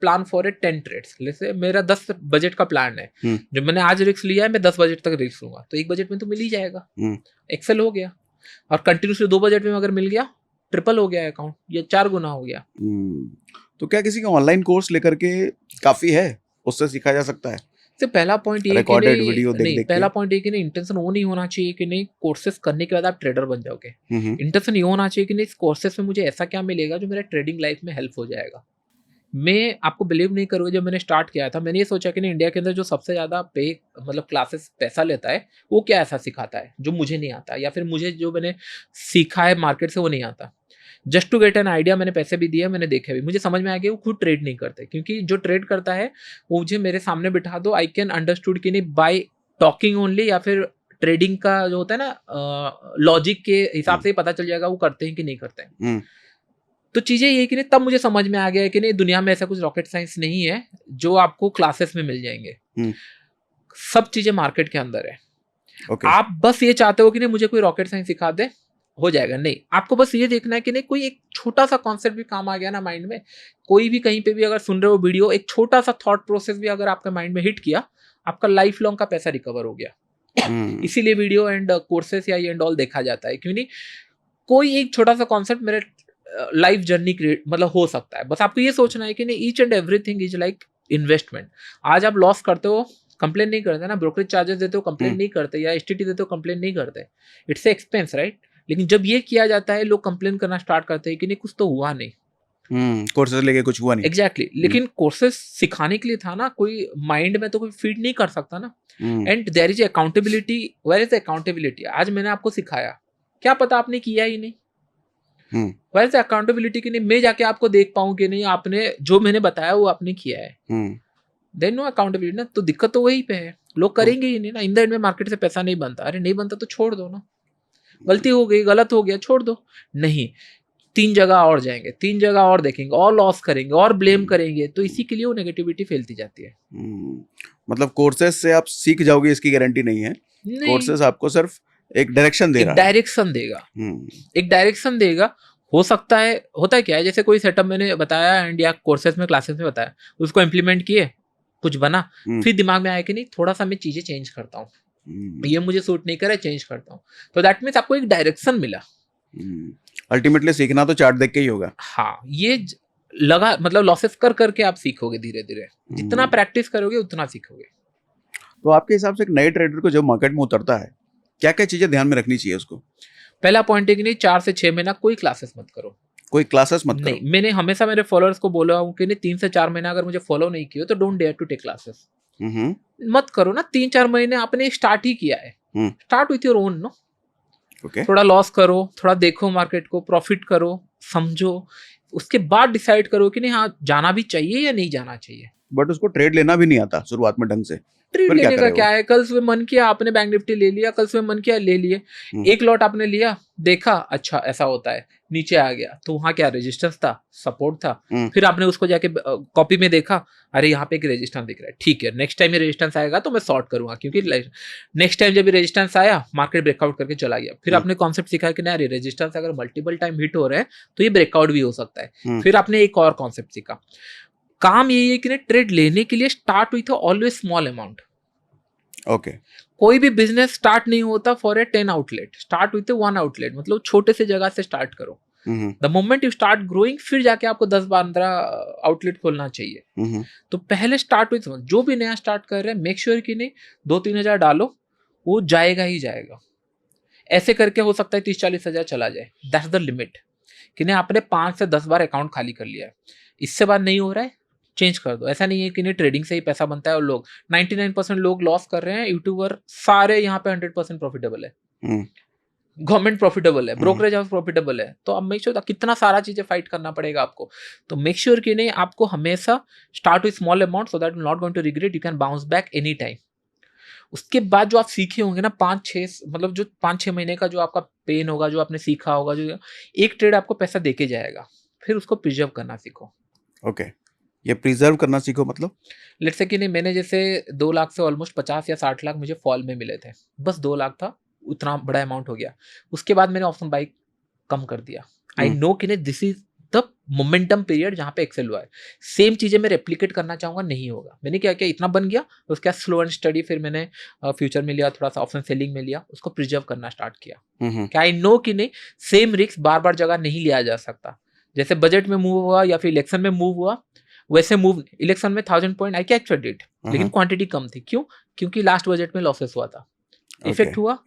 प्लान फॉर 10 ट्रेड्स। जैसे मेरा 10 बजट का प्लान है, जब मैंने आज रिस्क लिया है मैं 10 बजट तक रिस्क लूंगा, तो एक बजट में तो मिल ही जाएगा। एक्सेल हो गया, और कंटिन्यूसली 2 बजट में अगर मिल गया, ट्रिपल हो गया अकाउंट, ये 4 गुना हो गया। तो क्या किसी का ऑनलाइन कोर्स लेकर के काफी है, उससे सीखा जा सकता है? तो पहला पॉइंट ये है कि रिकॉर्डेड नहीं वीडियो देख नहीं देख पहला के। पॉइंट ये कि नहीं इंटेंशन वो नहीं होना चाहिए कि नहीं कोर्सेज करने के बाद आप ट्रेडर बन जाओगे। हम्म, इंटेंशन ये होना चाहिए कि नहीं इस कोर्सेज में मुझे ऐसा क्या मिलेगा जो मेरे ट्रेडिंग लाइफ में हेल्प हो जाएगा। मैं आपको बिलीव नहीं करूँगा, जब मैंने स्टार्ट किया था मैंने ये सोचा कि नहीं इंडिया के अंदर जो सबसे ज़्यादा पे मतलब क्लासेस पैसा लेता है वो क्या ऐसा सिखाता है जो मुझे नहीं आता, या फिर मुझे जो मैंने सीखा है मार्केट से वो नहीं आता। Just to get an idea मैंने पैसे भी दिए, मैंने देखे भी, मुझे समझ में आ गया वो खुद ट्रेड नहीं करते, क्योंकि जो ट्रेड करता है वो मुझे मेरे सामने बिठा दो, आई कैन अंडरस्टूड कि नहीं बाय टॉकिंग ओनली, या फिर ट्रेडिंग का जो होता है ना लॉजिक के हिसाब से ही पता चल जाएगा वो करते हैं कि नहीं करते हैं। हम्म, तो चीज़ें ये कि नहीं तब मुझे समझ में आ गया है कि नहीं दुनिया में ऐसा कुछ रॉकेट साइंस नहीं है जो आपको क्लासेस में मिल जाएंगे। हम्म, सब चीज़ें मार्केट के अंदर है। ओके, आप बस ये चाहते हो कि नहीं मुझे कोई रॉकेट साइंस सिखा दे, हो जाएगा, नहीं। आपको बस ये देखना है कि नहीं कोई एक छोटा सा कॉन्सेप्ट भी काम आ गया ना माइंड में, कोई भी कहीं पे भी अगर सुन रहे हो वीडियो, एक छोटा सा थॉट प्रोसेस भी अगर आपके माइंड में हिट किया, आपका लाइफ लॉन्ग का पैसा रिकवर हो गया। इसीलिए वीडियो एंड कोर्सेस या ये एंड ऑल देखा जाता है, क्यों नहीं कोई एक छोटा सा कॉन्सेप्ट मेरे लाइफ जर्नी क्रिएट मतलब हो सकता है। बस आपको ये सोचना है कि नहीं each and everything is like investment. आज आप लॉस करते हो कंप्लेन नहीं करते ना, ब्रोकरेज चार्जेस देते हो कंप्लेन नहीं करते, या एसटीटी देते हो कंप्लेन नहीं करते, इट्स एक्सपेंस राइट। लेकिन जब ये किया जाता है लोग कंप्लेन करना स्टार्ट करते हैं कि नहीं कुछ तो हुआ नहीं। कोर्सेज लेके कुछ हुआ नहीं। एग्जैक्टली लेकिन कोर्सेस सिखाने के लिए था ना, कोई माइंड में तो कोई फीड नहीं कर सकता ना। And there is accountability, where is accountability. आज मैंने आपको सिखाया, क्या पता आपने किया ही नहीं, वेयर इज अकाउंटेबिलिटी कि नहीं मैं जाके आपको देख पाऊं कि नहीं आपने जो मैंने बताया वो आपने किया है, देन नो अकाउंटेबिलिटी ना। तो दिक्कत तो वही पे है, लोग करेंगे ही नहीं ना। इन द एंड में मार्केट से पैसा नहीं बनता, अरे नहीं बनता तो छोड़ दो ना, गलती हो गई गलत हो गया छोड़ दो। नहीं 3 जगह और जाएंगे, 3 जगह और देखेंगे और लॉस करेंगे और ब्लेम करेंगे, तो इसी के लिए वो नेगेटिविटी फैलती जाती है। मतलब कोर्सेज से आप सीख जाओगे इसकी गारंटी नहीं है। नहीं कोर्सेज आपको सिर्फ एक डायरेक्शन दे एक रहा है। डायरेक्शन देगा, हम्म, एक डायरेक्शन देगा। हो सकता है होता है क्या है, जैसे कोई सेटअप मैंने बताया एंड या कोर्सेज में क्लासेस में बताया, उसको इम्प्लीमेंट किए, कुछ बना, फिर दिमाग में आया कि नहीं थोड़ा सा मैं चीजें चेंज करता हूँ, ये मुझे सूट नहीं करे चेंज करता हूँ, तो दैट मीन्स आपको एक डायरेक्शन मिला। अल्टीमेटली सीखना तो चार्ट देख के ही होगा। हाँ ये लगा मतलब लॉसेस कर करके आप सीखोगे धीरे धीरे, जितना प्रैक्टिस करोगे उतना सीखोगे। तो आपके हिसाब से एक नए ट्रेडर को जब मार्केट में उतरता है क्या क्या चीजें ध्यान में रखनी चाहिए उसको? पहला पॉइंट है कि नहीं 4 से 6 महीना कोई क्लासेस मत करो, कोई क्लासेस मत करो। नहीं। मैंने हमेशा मेरे फॉलोअर्स को बोला हूँ कि नहीं 3 से 4 महीना अगर मुझे फॉलो नहीं किया तो don't dare to take classes, मत करो ना। 3-4 महीने आपने स्टार्ट ही किया है, start with your own no. Okay, थोड़ा लॉस करो, थोड़ा देखो मार्केट को, प्रॉफिट करो, समझो, उसके बाद डिसाइड करो कि नहीं हाँ जाना भी चाहिए या नहीं जाना चाहिए। बट उसको ट्रेड लेना भी नहीं आता शुरुआत में ढंग से, ट्रेड फिर क्या लेने का करे क्या वो? है, कल सुबह मन किया आपने बैंक निफ्टी ले लिया, कल सुबह मन किया ले लिए, एक लॉट आपने लिया, देखा अच्छा ऐसा होता है, नीचे आ गया तो वहां क्या रेजिस्टेंस था, सपोर्ट था, फिर आपने उसको जाके कॉपी में देखा, अरे यहाँ पे एक रेजिस्टेंस दिख रहा है, ठीक है नेक्स्ट टाइम ये रेजिस्टेंस आएगा तो मैं शॉर्ट करूंगा, क्योंकि नेक्स्ट टाइम जब रेजिस्टेंस आया मार्केट ब्रेकआउट करके चला गया, फिर आपने कॉन्सेप्ट सीखा कि नहीं रेजिस्टेंस अगर मल्टीपल टाइम हिट हो रहे हैं तो ये ब्रेकआउट भी हो सकता है, फिर आपने एक और कॉन्सेप्ट सीखा। काम यही है कि ट्रेड लेने के लिए start with always small amount. Okay, कोई भी बिजनेस स्टार्ट नहीं होता for a 10 outlet, start with 1 outlet, मतलब छोटे से जगह से स्टार्ट करो। The moment you start growing फिर जाके आपको 10-15 आउटलेट खोलना चाहिए। तो पहले स्टार्ट विथ, जो भी नया स्टार्ट कर रहे हैं मेक श्योर कि नहीं 2-3 हज़ार डालो, वो जाएगा ही जाएगा। ऐसे करके हो सकता है 30-40 हज़ार चला जाए, दैट्स द लिमिट। कि नहीं आपने 5 से 10 बार अकाउंट खाली कर लिया है, इससे बाद नहीं हो रहा है चेंज कर दो। ऐसा नहीं है कि नहीं ट्रेडिंग से ही पैसा बनता है, और लोग 99% लोग लॉस कर रहे हैं, यूट्यूबर सारे यहाँ पे 100% प्रॉफिटेबल है, गवर्नमेंट प्रॉफिटेबल है, ब्रोकरेज हाउस प्रॉफिटेबल है। तो अब मेक श्योर कितना सारा चीजें फाइट करना पड़ेगा आपको, तो मेक श्योर कि नहीं आपको हमेशा start with small amount so that not going to regret, you can bounce back any time. उसके बाद जो आप सीखे होंगे ना 5-6 मतलब जो 5-6 महीने का जो आपका पेन होगा, जो आपने सीखा होगा, जो एक ट्रेड आपको पैसा देके जाएगा, फिर उसको प्रिजर्व करना सीखो। ओके, ये प्रिजर्व करना सीखो मतलब लेट्स से कि नहीं मैंने जैसे 2 लाख से ऑलमोस्ट 50 या 60 लाख मुझे फॉल में मिले थे, बस 2 लाख था, उतना बड़ा अमाउंट हो गया। उसके बाद मैंने ऑप्शन बाई कम कर दिया। आई नो कि नहीं this is the momentum period जहाँ पे एक्सेल हुआ है। सेम चीजें मैं रेप्लिकेट करना चाहूंगा, नहीं होगा। मैंने क्या किया, इतना बन गया, उसके बाद स्लो एंड स्टडी, फिर मैंने फ्यूचर में लिया, थोड़ा सा ऑप्शन सेलिंग में लिया, उसको प्रिजर्व करना स्टार्ट किया। क्या आई नो कि नहीं सेम रिस्क बार बार जगह नहीं लिया जा सकता। जैसे बजट में मूव हुआ या फिर इलेक्शन में मूव हुआ, वैसे मूव इलेक्शन में 1000 पॉइंट आई कैप्चर्ड इट, लेकिन क्वांटिटी कम थी। क्यों? क्योंकि लास्ट बजट में लॉसेस हुआ था, इफेक्ट हुआ,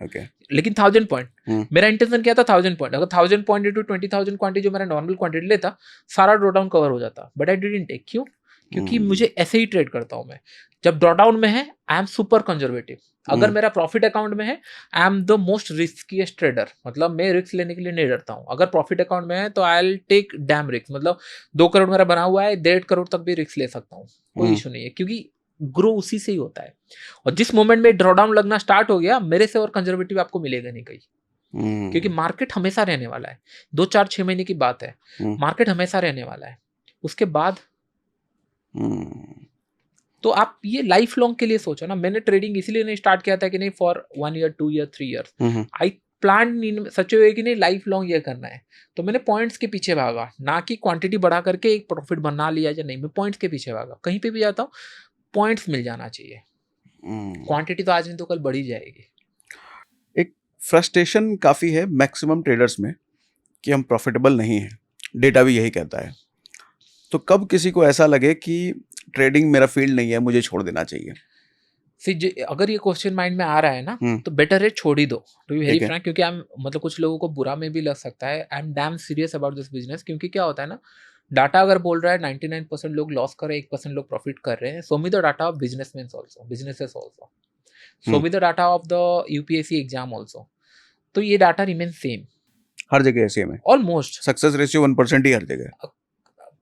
लेकिन 1000 पॉइंट मेरा इंटेंशन क्या था, 1000 पॉइंट। अगर 1000 पॉइंट इंटू 20,000 क्वांटिटी जो मेरा नॉर्मल क्वांटिटी लेता, सारा ड्रॉडाउन कवर हो जाता, बट आई डिडंट टेक। क्यों? क्योंकि मुझे ऐसे ही ट्रेड करता हूं मैं। जब ड्रॉडाउन में है आई एम सुपर कंजर्वेटिव, अगर मेरा प्रॉफिट अकाउंट में है I am the most riskiest trader, मतलब मैं रिस्क लेने के लिए नहीं डरता हूं। अगर प्रॉफिट अकाउंट में है तो I will take damn risk, मतलब 2 करोड़ मेरा बना हुआ है, 1.5 करोड़ तक भी रिस्क ले सकता हूँ, कोई इशू नहीं है, क्योंकि ग्रो उसी से ही होता है। और जिस मोमेंट में ड्रॉडाउन लगना स्टार्ट हो गया, मेरे से और कंजर्वेटिव आपको मिलेगा नहीं कहीं, क्योंकि मार्केट हमेशा रहने वाला है। 2-4-6 महीने की बात है, मार्केट हमेशा रहने वाला है। उसके बाद तो आप ये लाइफ लॉन्ग के लिए सोचो ना। मैंने ट्रेडिंग इसीलिए नहीं स्टार्ट किया था कि नहीं for 1 year 2 year 3 years, I plan in such way कि नहीं लाइफ लॉन्ग ये करना है। तो मैंने पॉइंट्स के पीछे भागा, ना कि क्वांटिटी बढ़ा करके एक प्रॉफिट बना लिया या नहीं, मैं पॉइंट्स के पीछे भागा। कहीं पे भी जाता हूँ पॉइंट्स मिल जाना चाहिए, क्वांटिटी तो आज नहीं तो कल बढ़ ही जाएगी। एक फ्रस्ट्रेशन काफ़ी है मैक्सिमम ट्रेडर्स में कि हम प्रॉफिटेबल नहीं हैं, डेटा भी यही कहता है। तो कब किसी को ऐसा लगे कि ट्रेडिंग मेरा फील्ड नहीं है, मुझे छोड़ देना चाहिए? अगर ये क्वेश्चन माइंड में आ रहा है ना, तो बेटर है छोड़ ही दो, टू बी वेरी फ्रैंक। क्योंकि मतलब कुछ लोगों को बुरा में भी लग सकता है। I am damn serious about this business. क्योंकि क्या होता है ना, डाटा अगर बोल रहा है 99% लोग लॉस कर रहे हैं, 1% लोग प्रॉफिट कर रहे हैं, so me the data of businessman also, businesses also, so me the data of the UPSC exam also. तो ये डाटा रिमेन सेम हर जगह सेम है, ऑलमोस्ट। सक्सेस रेशियो 1% ही हर जगह।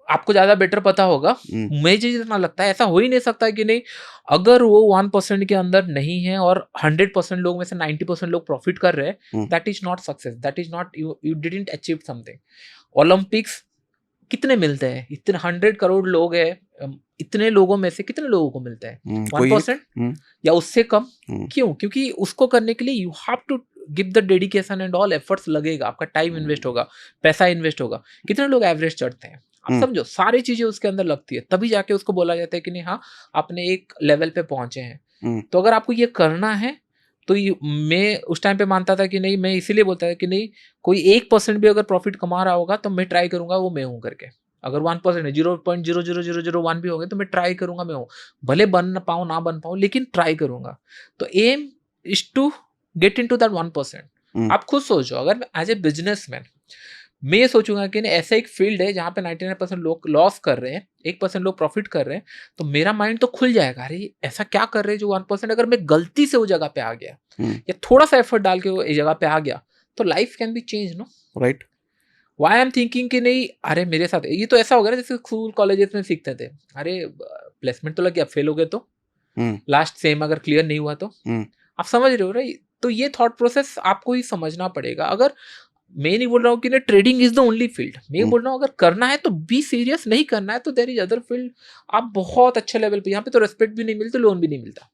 आपको ज्यादा बेटर पता होगा, मुझे जितना लगता है ऐसा हो ही नहीं सकता कि नहीं, अगर वो 1% के अंदर नहीं है और 100% लोग में से 90% लोग प्रॉफिट कर रहे हैं, that is not success, that is not, you didn't achieve something. Olympics कितने मिलते हैं? इतने 100 करोड़ लोग हैं, इतने लोगों में से कितने लोगों को मिलता है? 1% या उससे कम। क्यों? क्योंकि उसको करने के लिए you have to give the dedication and all efforts लगेगा, आपका टाइम इन्वेस्ट होगा, पैसा इन्वेस्ट होगा। कितने लोग एवरेज चढ़ते हैं? आप समझो, सारी चीजें उसके अंदर लगती है, तभी जाके उसको बोला जाता है कि नहीं हाँ आपने एक लेवल पे पहुंचे हैं। तो अगर आपको ये करना है तो मैं उस टाइम पे मानता था कि नहीं, मैं इसीलिए बोलता था कि नहीं, कोई 1% भी अगर प्रॉफिट कमा रहा होगा तो मैं ट्राई करूंगा वो मैं हूं करके। अगर 1% है, 0.00001 भी होंगे तो मैं ट्राई करूंगा मैं हूँ, भले बन ना पाऊँ ना बन पाऊँ, लेकिन ट्राई करूंगा। तो aim is to get into that 1%। आप खुद सोचो, अगर एज ए बिजनेसमैन मैं ये सोचूंगा कि ऐसा एक फील्ड है जहाँ पे 99% लोग लॉस कर रहे हैं, 1% लोग प्रॉफिट कर रहे हैं, तो मेरा माइंड तो खुल जाएगा, अरे ऐसा क्या कर रहे हैं जो 1%, अगर मैं गलती से वो जगह पे आ गया या थोड़ा सा एफर्ट डाल के वो जगह पे आ गया, तो life can be change, no right? Why I am thinking कि नहीं, अरे मेरे साथ ये तो ऐसा हो गया जैसे स्कूल कॉलेजेस में सीखते थे, अरे प्लेसमेंट तो लग गया, फेल हो गए तो लास्ट सेम अगर क्लियर नहीं हुआ तो, आप समझ रहे हो राइट? तो ये थॉट प्रोसेस आपको ही समझना पड़ेगा। अगर मैं नहीं बोल रहा हूँ कि trading is the only field, मैं बोल रहा हूँ अगर करना है तो बी सीरियस, नहीं करना है तो देयर इज अदर फील्ड। आप बहुत अच्छे लेवल पे, यहाँ पे तो रेस्पेक्ट भी नहीं मिलती, लोन भी नहीं मिलता।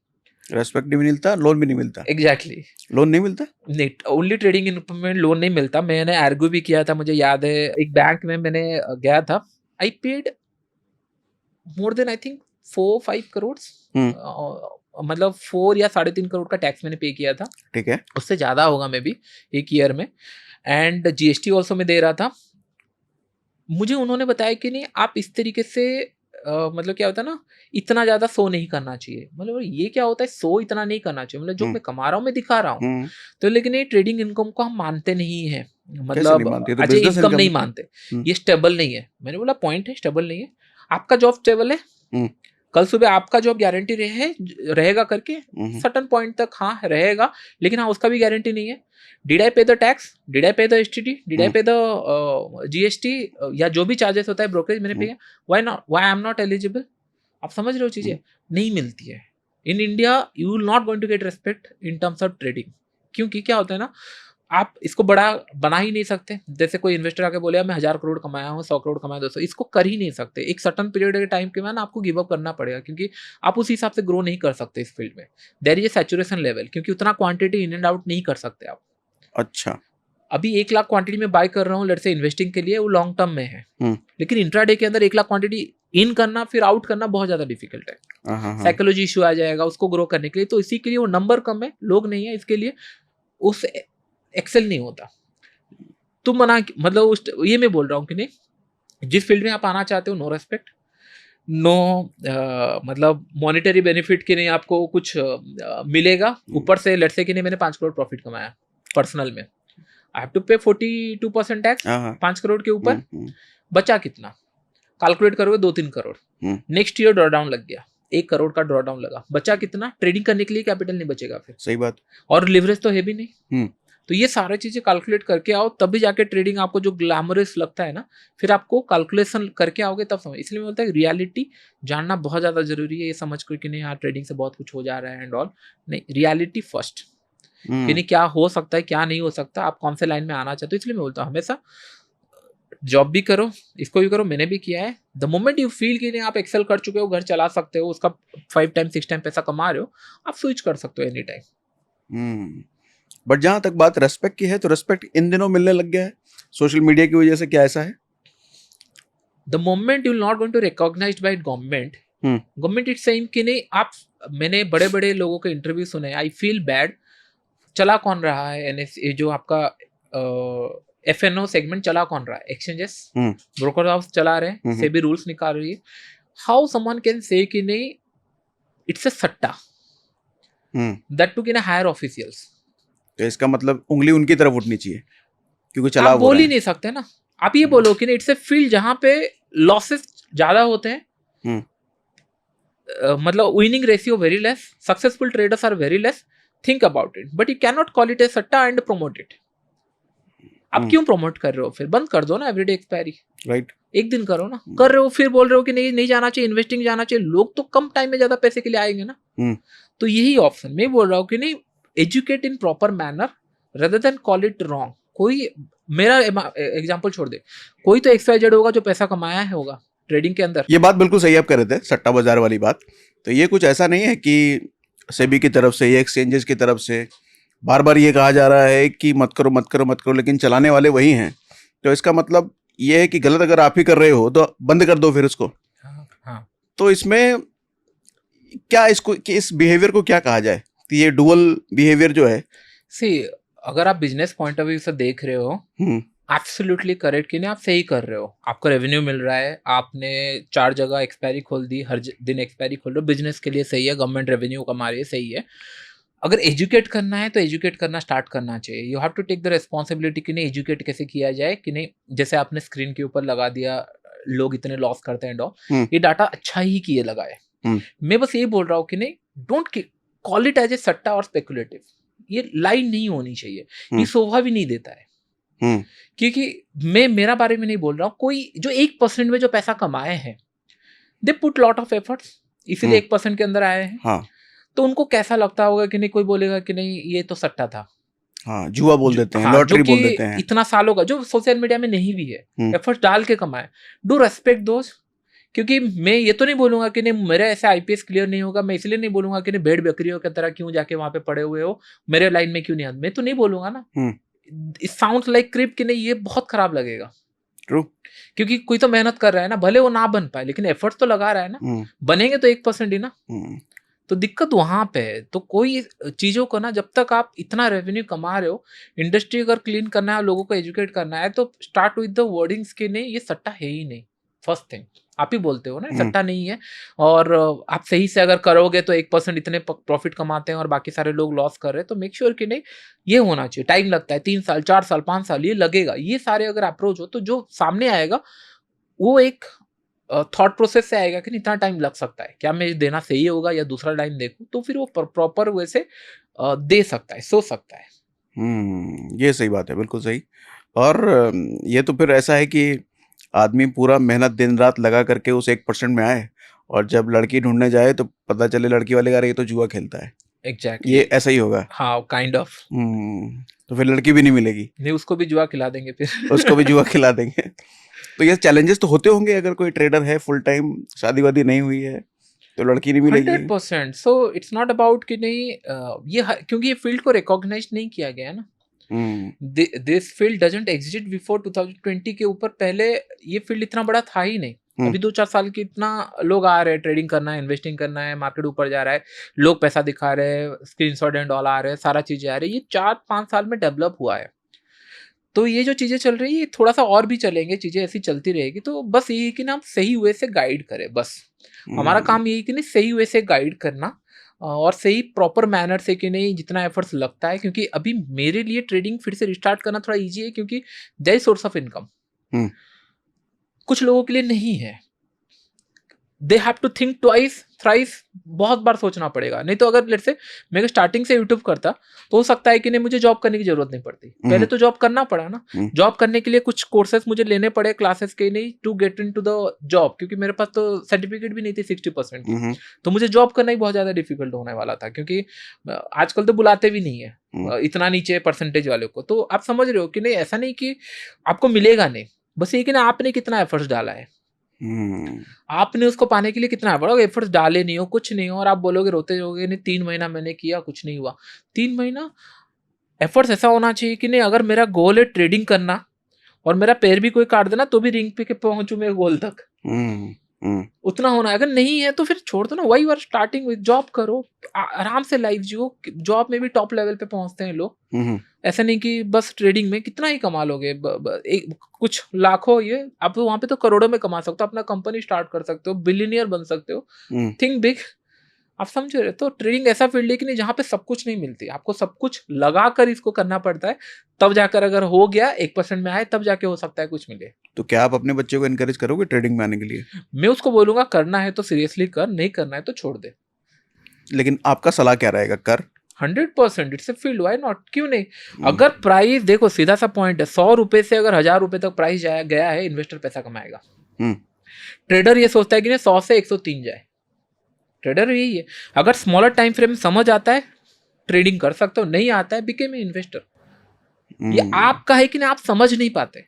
रेस्पेक्ट भी नहीं मिलता, लोन भी नहीं मिलता। एग्जैक्टली लोन नहीं मिलता, नहीं, ओनली ट्रेडिंग में लोन नहीं मिलता। मैंने आर्ग्यू भी किया था, मुझे याद है एक बैंक में मैंने गया था, I paid more than I think 4-5 crore, मतलब 4 या 3.5 करोड़ का टैक्स मैंने पे किया था। ठीक है, उससे ज्यादा होगा मे बी एक ईयर में, एंड जीएसटी ऑल्सो में दे रहा था। मुझे उन्होंने बताया कि नहीं आप इस तरीके से मतलब क्या होता है ना, इतना ज्यादा शो नहीं करना चाहिए। मतलब ये क्या होता है, शो इतना नहीं करना चाहिए, मतलब जो मैं कमा रहा हूँ मैं दिखा रहा हूँ। तो लेकिन ये ट्रेडिंग इनकम को हम मानते नहीं है, मतलब अच्छा इनकम नहीं मानते, ये स्टेबल नहीं है। मैंने बोला पॉइंट है, स्टेबल नहीं है। आपका जॉब स्टेबल है, कल सुबह आपका जॉब गारंटी रहेगा करके सर्टन पॉइंट तक हाँ रहेगा, लेकिन हाँ उसका भी गारंटी नहीं है। डिड आई पे द टैक्स, डिड आई पे द एसटीडी, डिड आई पे द जीएसटी या जो भी चार्जेस होता है ब्रोकरेज मैंने पे किया, why I am not eligible? आप समझ रहे हो, चीजें नहीं मिलती है in India. You will not going to get respect in terms of trading, क्योंकि क्या होता है ना, आप इसको बड़ा बना ही नहीं सकते। जैसे कोई इन्वेस्टर आके बोले मैं 1000 करोड़ कमाया हूँ, 100 करोड़ कमाया, 200, इसको कर ही नहीं सकते। एक सर्टन पीरियड के टाइम के बाद आपको गिव अप करना पड़ेगा, क्योंकि आप उस हिसाब से ग्रो नहीं कर सकते इस फील्ड में। There is a saturation level, क्योंकि उतना क्वांटिटी इन एंड आउट नहीं कर सकते आप। अच्छा, अभी 1 लाख क्वांटिटी में बाय कर रहा हूँ लेट्स से इन्वेस्टिंग के लिए, वो लॉन्ग टर्म में है, लेकिन इंट्राडे के अंदर 1 लाख क्वांटिटी इन करना फिर आउट करना बहुत ज्यादा डिफिकल्ट है। साइकोलॉजी इशू आ जाएगा उसको ग्रो करने के लिए, तो इसी के लिए वो नंबर कम है, लोग नहीं है, इसके लिए उस एक्सेल नहीं होता। तुम मतलब ये मैं बोल रहा हूँ कि नहीं, जिस फील्ड में आप आना चाहते हो नो रेस्पेक्ट, नो मतलब मॉनेटरी बेनिफिट के नहीं आपको कुछ मिलेगा ऊपर से। लेट्स से कि नहीं मैंने 5 करोड़ प्रॉफिट कमाया पर्सनल में, आई हैव टू पे 42% टैक्स हाँ हाँ 5 करोड़ के ऊपर। हम्म, बचा कितना, कैलकुलेट करोगे 2-3 करोड़। हम्म, नेक्स्ट ईयर ड्रॉडाउन लग गया, 1 करोड़ का ड्रॉडाउन लगा, बचा कितना, ट्रेडिंग करने के लिए कैपिटल नहीं बचेगा फिर, सही बात। और लिवरेज तो है भी नहीं। हम्म तो ये सारी चीजें कैलकुलेट करके आओ, तभी जाके ट्रेडिंग आपको जो ग्लैमरस लगता है ना, फिर आपको कैलकुलेशन करके आओगे तब समझ। इसलिए मैं बोलता है रियलिटी जानना बहुत ज्यादा जरूरी है। ये समझ कर कि नहीं यार ट्रेडिंग से बहुत कुछ हो जा रहा है एंड ऑल, नहीं, रियलिटी फर्स्ट, कि हम्म नहीं क्या हो सकता है क्या नहीं हो सकता, आप कौन से लाइन में आना चाहते हो। इसलिए मैं बोलता हूँ हमेशा जॉब भी करो, इसको भी करो, मैंने भी किया है। द मोमेंट यू फील कि नहीं आप एक्सेल कर चुके हो, घर चला सकते हो, उसका 5 टाइम 6 टाइम पैसा कमा रहे हो, आप स्विच कर सकते हो एनी टाइम। हम्म। बट जहाँ तक बात रेस्पेक्ट की है, तो रेस्पेक्ट इन दिनों मिलने लग गया है सोशल मीडिया की वजह से, क्या ऐसा है? The moment you not going to recognized by government, hmm government it's saying कि नहीं आप, मैंने बड़े बड़े लोगों के इंटरव्यू सुने, आई फील बैड। चला कौन रहा है एनएस, ये जो आपका एफएनओ सेगमेंट चला कौन रहा है, एक्सचेंजेस, हम्म ब्रोकर हाउस चला रहे हैं, हम्म सेबी रूल्स निकाल रही है। हाउ समवन कैन से कि नहीं इट्स अ सट्टा, दैट टू कि ना हायर ऑफिशियल्स। तो इसका मतलब उंगली उनकी तरफ उठनी चाहिए क्योंकि आप चलाव हो बोल रहा ही है। नहीं सकते ना, आप ये बोलो कि नहीं इट्स ए फील्ड जहां पे लॉसेस ज्यादा होते हैं, हम्म मतलब winning ratio very less, successful traders are very less, think about it, but you can not call it a सट्टा एंड प्रमोट इट। आप क्यों प्रमोट कर रहे हो, फिर बंद कर दो ना एवरीडे एक्सपायरी, राइट। एक दिन करो ना। कर रहे हो फिर बोल रहे हो कि नहीं नहीं जाना चाहिए, इन्वेस्टिंग जाना चाहिए, लोग तो कम टाइम में ज्यादा पैसे के लिए आएंगे ना। तो यही ऑप्शन मैं बोल रहा हूँ कि नहीं, educate in proper manner rather than call it wrong. कोई, मेरा एग्जांपल छोड़ दे, कोई तो XYZ होगा जो पैसा कमाया है होगा ट्रेडिंग के अंदर। ये बात बिल्कुल सही आप कह रहे थे, सट्टा बाजार वाली बात। तो ये कुछ ऐसा नहीं है कि सेबी की तरफ से या एक्सचेंजेस की तरफ से बार बार ये कहा जा रहा है कि मत करो मत करो मत करो, लेकिन चलाने वाले वही हैं। तो इसका मतलब ये है कि गलत अगर आप ही कर रहे हो तो बंद कर दो फिर उसको। हाँ हाँ। तो इसमें क्या, इसको कि इस बिहेवियर को क्या कहा जाए? तो ये डुअल बिहेवियर जो है। सी, अगर आप बिजनेस पॉइंट ऑफ व्यू से देख रहे हो, हम्म एब्सोल्युटली करेक्ट कि नहीं, आप सही कर रहे हो, आपको रेवेन्यू मिल रहा है, आपने 4 जगह एक्सपायरी खोल दी, हर दिन एक्सपायरी खोल रहे हो, बिजनेस के लिए सही है, गवर्नमेंट रेवेन्यू कमा रही है, सही है। अगर एजुकेट करना है तो एजुकेट करना स्टार्ट करना चाहिए। You have to take the responsibility कि नहीं एजुकेट कैसे किया जाए, कि नहीं जैसे आपने स्क्रीन के ऊपर लगा दिया लोग इतने लॉस करते हैं डॉ, हम्म ये डाटा अच्छा ही किए लगाए। हम्म मैं बस ये बोल रहा हूँ कि नहीं, don't call it as a सट्टा और स्पेकुलेटिव। ये लाइन नहीं होनी चाहिए, ये शोभा भी नहीं देता है। हम्म क्योंकि मैं मेरा बारे में नहीं बोल रहा हूँ, कोई जो 1% में जो पैसा कमाए हैं, they put lot of efforts, इसीलिए 1% के अंदर आए हैं। हाँ तो उनको कैसा लगता होगा कि नहीं, कोई बोलेगा कि नहीं ये तो सट्टा था, हाँ, जुआ बोल देते हैं, हाँ, जो लॉटरी कि बोल देते हैं। इतना सालों का जो सोशल मीडिया में नहीं भी है, एफर्ट्स डाल के कमाए, डू रेस्पेक्ट दोस्त। क्योंकि मैं ये तो नहीं बोलूंगा कि नहीं मेरा ऐसे आईपीएस क्लियर नहीं होगा, मैं इसलिए नहीं बोलूंगा कि नहीं भेड़ बकरियों की तरह क्यों जाके वहां पे पड़े हुए हो, मेरे लाइन में क्यों नहीं आते, मैं तो नहीं बोलूंगा ना। इट साउंड्स लाइक क्रिप कि नहीं, ये बहुत खराब लगेगा। ट्रू। क्योंकि कोई तो मेहनत कर रहा है ना, भले वो ना बन पाए लेकिन एफर्ट्स तो लगा रहा है ना, बनेंगे तो 1% ही ना। तो दिक्कत वहां पे है। तो कोई चीजों को ना, जब तक आप इतना रेवेन्यू कमा रहे हो, इंडस्ट्री अगर क्लीन करना है, लोगों को एजुकेट करना है, तो स्टार्ट विद द वर्डिंग्स के नहीं ये सट्टा है ही नहीं। फर्स्ट थिंग आप ही बोलते हो ना सट्टा नहीं है, और आप सही से अगर करोगे तो 1% इतने प्रॉफिट कमाते हैं और बाकी सारे लोग लॉस कर रहे हैं, तो मेक श्योर कि नहीं ये होना चाहिए। टाइम लगता है, 3 साल 4 साल 5 साल ये लगेगा। ये सारे अगर अप्रोच हो तो जो सामने आएगा वो एक थॉट प्रोसेस से आएगा कि इतना टाइम लग सकता है, क्या मैं देना सही होगा या दूसरा लाइन देखूं, तो फिर वो प्रॉपर वे से दे सकता है, सोच सकता है। ये सही बात है, बिल्कुल सही। और ये तो फिर ऐसा है कि आदमी पूरा मेहनत दिन रात लगा करके उस 1% में आए, और जब लड़की ढूंढने जाए तो पता चले लड़की वाले का ये तो जुआ खेलता है। एग्जैक्टली ये ऐसा ही होगा। हाँ, काइंड ऑफ। तो फिर लड़की भी नहीं मिलेगी, नहीं, उसको भी जुआ खिला देंगे फिर। उसको भी जुआ खिला देंगे। तो ये चैलेंजेस तो होते होंगे, अगर कोई ट्रेडर है फुल टाइम, शादी वादी नहीं हुई है, तो लड़की नहीं मिलेगी। 100%। सो इट्स नॉट अबाउट कि नहीं क्योंकि ये फील्ड को रिकॉग्नाइज नहीं किया गया है ना। This field doesn't exist before 2020 के ऊपर, पहले ये फील्ड इतना बड़ा था ही नहीं। अभी 2-4 साल की इतना लोग आ रहे हैं, ट्रेडिंग करना है, इन्वेस्टिंग करना है, मार्केट ऊपर जा रहा है, लोग पैसा दिखा रहे हैं, स्क्रीनशॉट एंड ऑल आ रहे हैं, सारा चीजें आ रही है। ये 4-5 साल में डेवलप हुआ है। तो ये जो चीज़ें चल रही है, ये थोड़ा-सा और भी चलेंगे, चीज़ें ऐसी चलती रहेगी। तो बस ये है कि ना हम सही वे से गाइड करें बस। हमारा काम ये है कि नहीं सही वे से गाइड करना और सही प्रॉपर मैनर से कि नहीं जितना एफर्ट्स लगता है, क्योंकि अभी मेरे लिए ट्रेडिंग फिर से रिस्टार्ट करना थोड़ा ईज़ी है क्योंकि there is source of income. हुँ। कुछ लोगों के लिए नहीं है। They have to think twice thrice, बहुत बार सोचना पड़ेगा। नहीं तो अगर लेट्स से मैं स्टार्टिंग से यूट्यूब करता तो हो सकता है कि नहीं मुझे जॉब करने की जरूरत नहीं पड़ती। पहले तो जॉब करना पड़ा ना। जॉब करने के लिए कुछ कोर्सेज मुझे लेने पड़े क्लासेस के, नहीं to get into the job, क्योंकि मेरे पास तो सर्टिफिकेट भी नहीं थी 60% की। तो मुझे जॉब करना ही बहुत ज्यादा डिफिकल्ट होने वाला था, क्योंकि आजकल तो बुलाते भी नहीं है इतना नीचे परसेंटेज वाले को। तो आप समझ रहे हो कि नहीं, ऐसा नहीं कि आपको मिलेगा नहीं, बस ये कि ना आपने कितना एफर्ट्स डाला है, आपने उसको पाने के लिए कितना बड़ा एफर्ट्स डाले नहीं हो, कुछ नहीं हो, और आप बोलोगे रोते रहोगे नहीं 3 महीना मैंने किया कुछ नहीं हुआ। 3 महीना एफर्ट्स ऐसा होना चाहिए कि नहीं, अगर मेरा गोल है ट्रेडिंग करना और मेरा पैर भी कोई काट देना तो भी रिंग पे के पहुंचू मेरे गोल तक, उतना होना है। अगर नहीं है तो फिर छोड़ दो ना। Why you are starting with job करो, आराम से लाइफ जियो। जॉब में भी टॉप लेवल पे पहुंचते हैं लोग। ऐसा नहीं कि बस ट्रेडिंग में कितना ही कमा लोगे, कुछ लाखों, ये आप वहां पे तो करोड़ों में कमा सकते हो, अपना कंपनी स्टार्ट कर सकते हो, बिलियनियर बन सकते हो। Think big. आप समझ रहे हो? तो ट्रेडिंग ऐसा फील्ड है कि नहीं जहाँ पे सब कुछ नहीं मिलती, आपको सब कुछ लगा कर इसको करना पड़ता है, तब जाकर अगर हो गया 1% में आए तब जाके हो सकता है कुछ मिले। तो क्या आप अपने बच्चे को एनकरेज करोगे ट्रेडिंग में आने के लिए? मैं उसको बोलूंगा करना है तो सीरियसली कर, नहीं करना है तो छोड़ दे। लेकिन आपका सलाह क्या रहेगा? कर 100% it's a field, why not, क्यों नहीं? अगर प्राइस देखो, सीधा सा पॉइंट है, 100 रुपए से अगर 1000 रुपए तक प्राइस जाया गया है, इन्वेस्टर पैसा कमाएगा। ट्रेडर ये सोचता है कि नहीं 100 से 103 जाए, ट्रेडर यही है। अगर स्मॉलर टाइम फ्रेम समझ आता है ट्रेडिंग कर सकते हो, नहीं आता है बिकेम इन्वेस्टर। ये आपका है कि नहीं, आप समझ नहीं पाते।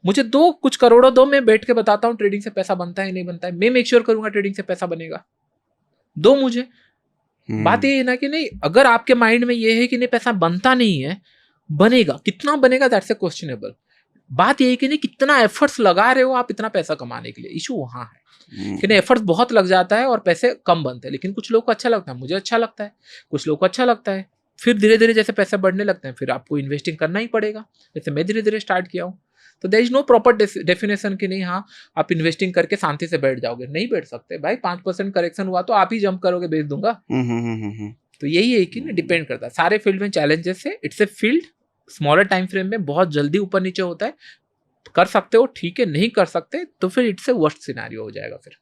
मुझे दो, कुछ करोड़ों दो, मैं बैठ के बताता हूँ ट्रेडिंग से पैसा बनता है नहीं बनता है, मैं मेक श्योर करूंगा ट्रेडिंग से पैसा बनेगा, दो मुझे। बात ये है ना कि नहीं, अगर आपके माइंड में ये है कि नहीं पैसा बनता नहीं है, बनेगा, कितना बनेगा दैट्स ए क्वेश्चनेबल। बात ये है कि नहीं कितना एफर्ट्स लगा रहे हो आप इतना पैसा कमाने के लिए, इशू वहां है कि नहीं एफर्ट्स बहुत लग जाता है और पैसे कम बनते हैं। लेकिन कुछ लोगों को अच्छा लगता है, मुझे अच्छा लगता है, कुछ लोगों को अच्छा लगता है, फिर धीरे धीरे जैसे पैसे बढ़ने लगते हैं फिर आपको इन्वेस्टिंग करना ही पड़ेगा, जैसे मैं धीरे धीरे स्टार्ट किया हूँ। तो there is no proper definition कि नहीं हाँ आप इन्वेस्टिंग करके शांति से बैठ जाओगे, नहीं बैठ सकते भाई। 5% करेक्शन हुआ तो आप ही जंप करोगे, बेच दूंगा। तो यही है कि डिपेंड करता है, सारे फील्ड में चैलेंजेस है। It's a field, smaller time frame में बहुत जल्दी ऊपर नीचे होता है, कर सकते हो ठीक है, नहीं कर सकते तो फिर इट्स ए वर्स्ट सिनेरियो हो जाएगा। फिर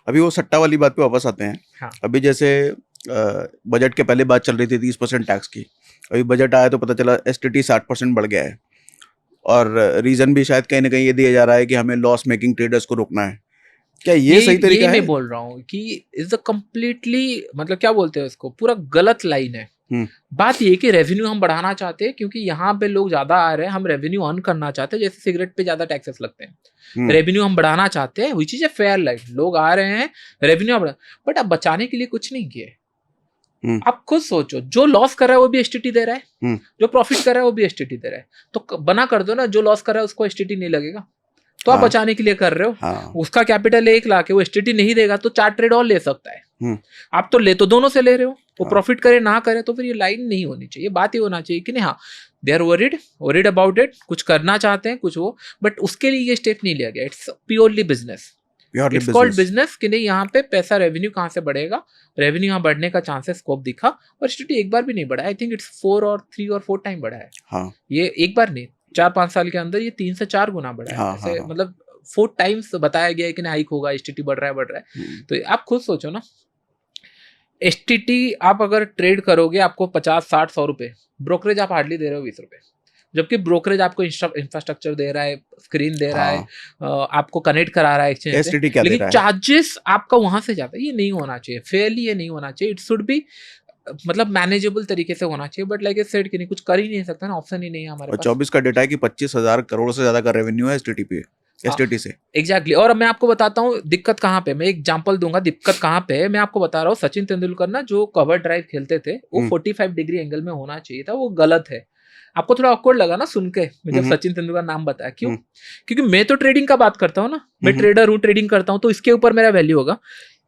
अभी वो सट्टा वाली बात पे वापस आते हैं। हाँ। अभी जैसे बजट के पहले बात चल रही थी 30% टैक्स की, अभी बजट आया तो पता चला एसटीटी 60% बढ़ गया है, और रीजन भी शायद कहीं ना कहीं ये दिया जा रहा है कि हमें लॉस मेकिंग ट्रेडर्स को रोकना है। क्या ये सही तरीका है? मैं बोल रहा हूँ कि इज द कम्प्लीटली, मतलब क्या बोलते हैं उसको, पूरा गलत लाइन है। बात ये कि रेवेन्यू हम बढ़ाना चाहते हैं क्योंकि यहाँ पे लोग ज्यादा आ रहे हैं, हम रेवेन्यू अर्न करना चाहते हैं। जैसे सिगरेट पे ज्यादा टैक्सेस लगते हैं, रेवेन्यू हम बढ़ाना चाहते हैं, which is a fair life. लोग आ रहे हैं, रेवेन्यू बढ़ा, बट अब बचाने के लिए कुछ नहीं किए। आप खुद सोचो, जो लॉस कर रहा है वो भी एसटीटी दे रहा है, जो प्रॉफिट कर रहा है वो भी एसटीटी दे रहा है, तो बना कर दो ना, जो लॉस कर रहा है उसको एसटीटी नहीं लगेगा, तो आप बचाने के लिए कर रहे हो। उसका कैपिटल 1 लाख है, वो एसटीटी नहीं देगा तो 4 ट्रेड और ले सकता है। आप तो ले तो दोनों से ले रहे हो, वो प्रॉफिट करे ना करे, तो फिर ये लाइन नहीं होनी चाहिए। बात ये होना चाहिए कि नहीं हाँ they are worried about it, कुछ करना चाहते हैं कुछ वो, बट उसके लिए ये स्टेप नहीं लिया गया। It's purely business, it's called business कि नहीं यहाँ पे पैसा रेवेन्यू कहाँ से बढ़ेगा, रेवेन्यू यहाँ बढ़ने का चांसेस स्कोप दिखा, और एसटीटी एक बार भी नहीं बढ़ा। आई थिंक इट्स 3 और 4 टाइम बढ़ा है। ये एक बार नहीं, 4-5 साल के अंदर ये 3 से 4 गुना बढ़ा है। ऐसे मतलब 4 टाइम्स बताया गया है कि हाइक होगा, एसटीटी बढ़ रहा है। तो आप खुद सोचो ना, एसटीटी आप अगर ट्रेड करोगे आपको 50, 60, 100 रुपए, ब्रोकरेज आप हार्डली दे रहे हो 20 रुपए, जबकि ब्रोकरेज आपको इंफ्रास्ट्रक्चर दे रहा है, स्क्रीन दे रहा है, आपको कनेक्ट करा रहा है एक्सचेंज से, लेकिन चार्जेस आपका वहां से जाता है। ये नहीं होना चाहिए, फेयरली ये नहीं होना चाहिए। इट शुड बी मतलब मैनेजेबल तरीके से होना चाहिए, बट लाइक ए सेड कि नहीं कुछ कर ही नहीं सकता ना, ऑप्शन ही नहीं है हमारे पास। 24 का डेटा है कि 25,000 करोड़ से ज्यादा का रेवेन्यू है एसटीटी पे, एसटीटी से। एग्जैक्टली। और मैं आपको बताता हूँ दिक्कत कहाँ पे, मैं एग्जांपल दूंगा दिक्कत कहाँ पे है। मैं आपको बता रहा हूँ, सचिन तेंदुलकर ना जो कवर ड्राइव खेलते थे वो 45 डिग्री एंगल में होना चाहिए था, वो गलत है। आपको थोड़ा ऑकवर्ड लगा ना सुन के मैं जब सचिन तेंदुलकर नाम बताया, क्यों? क्योंकि मैं तो ट्रेडिंग का बात करता हूँ ना, मैं ट्रेडर हूँ, ट्रेडिंग करता हूँ, तो इसके ऊपर मेरा वैल्यू होगा।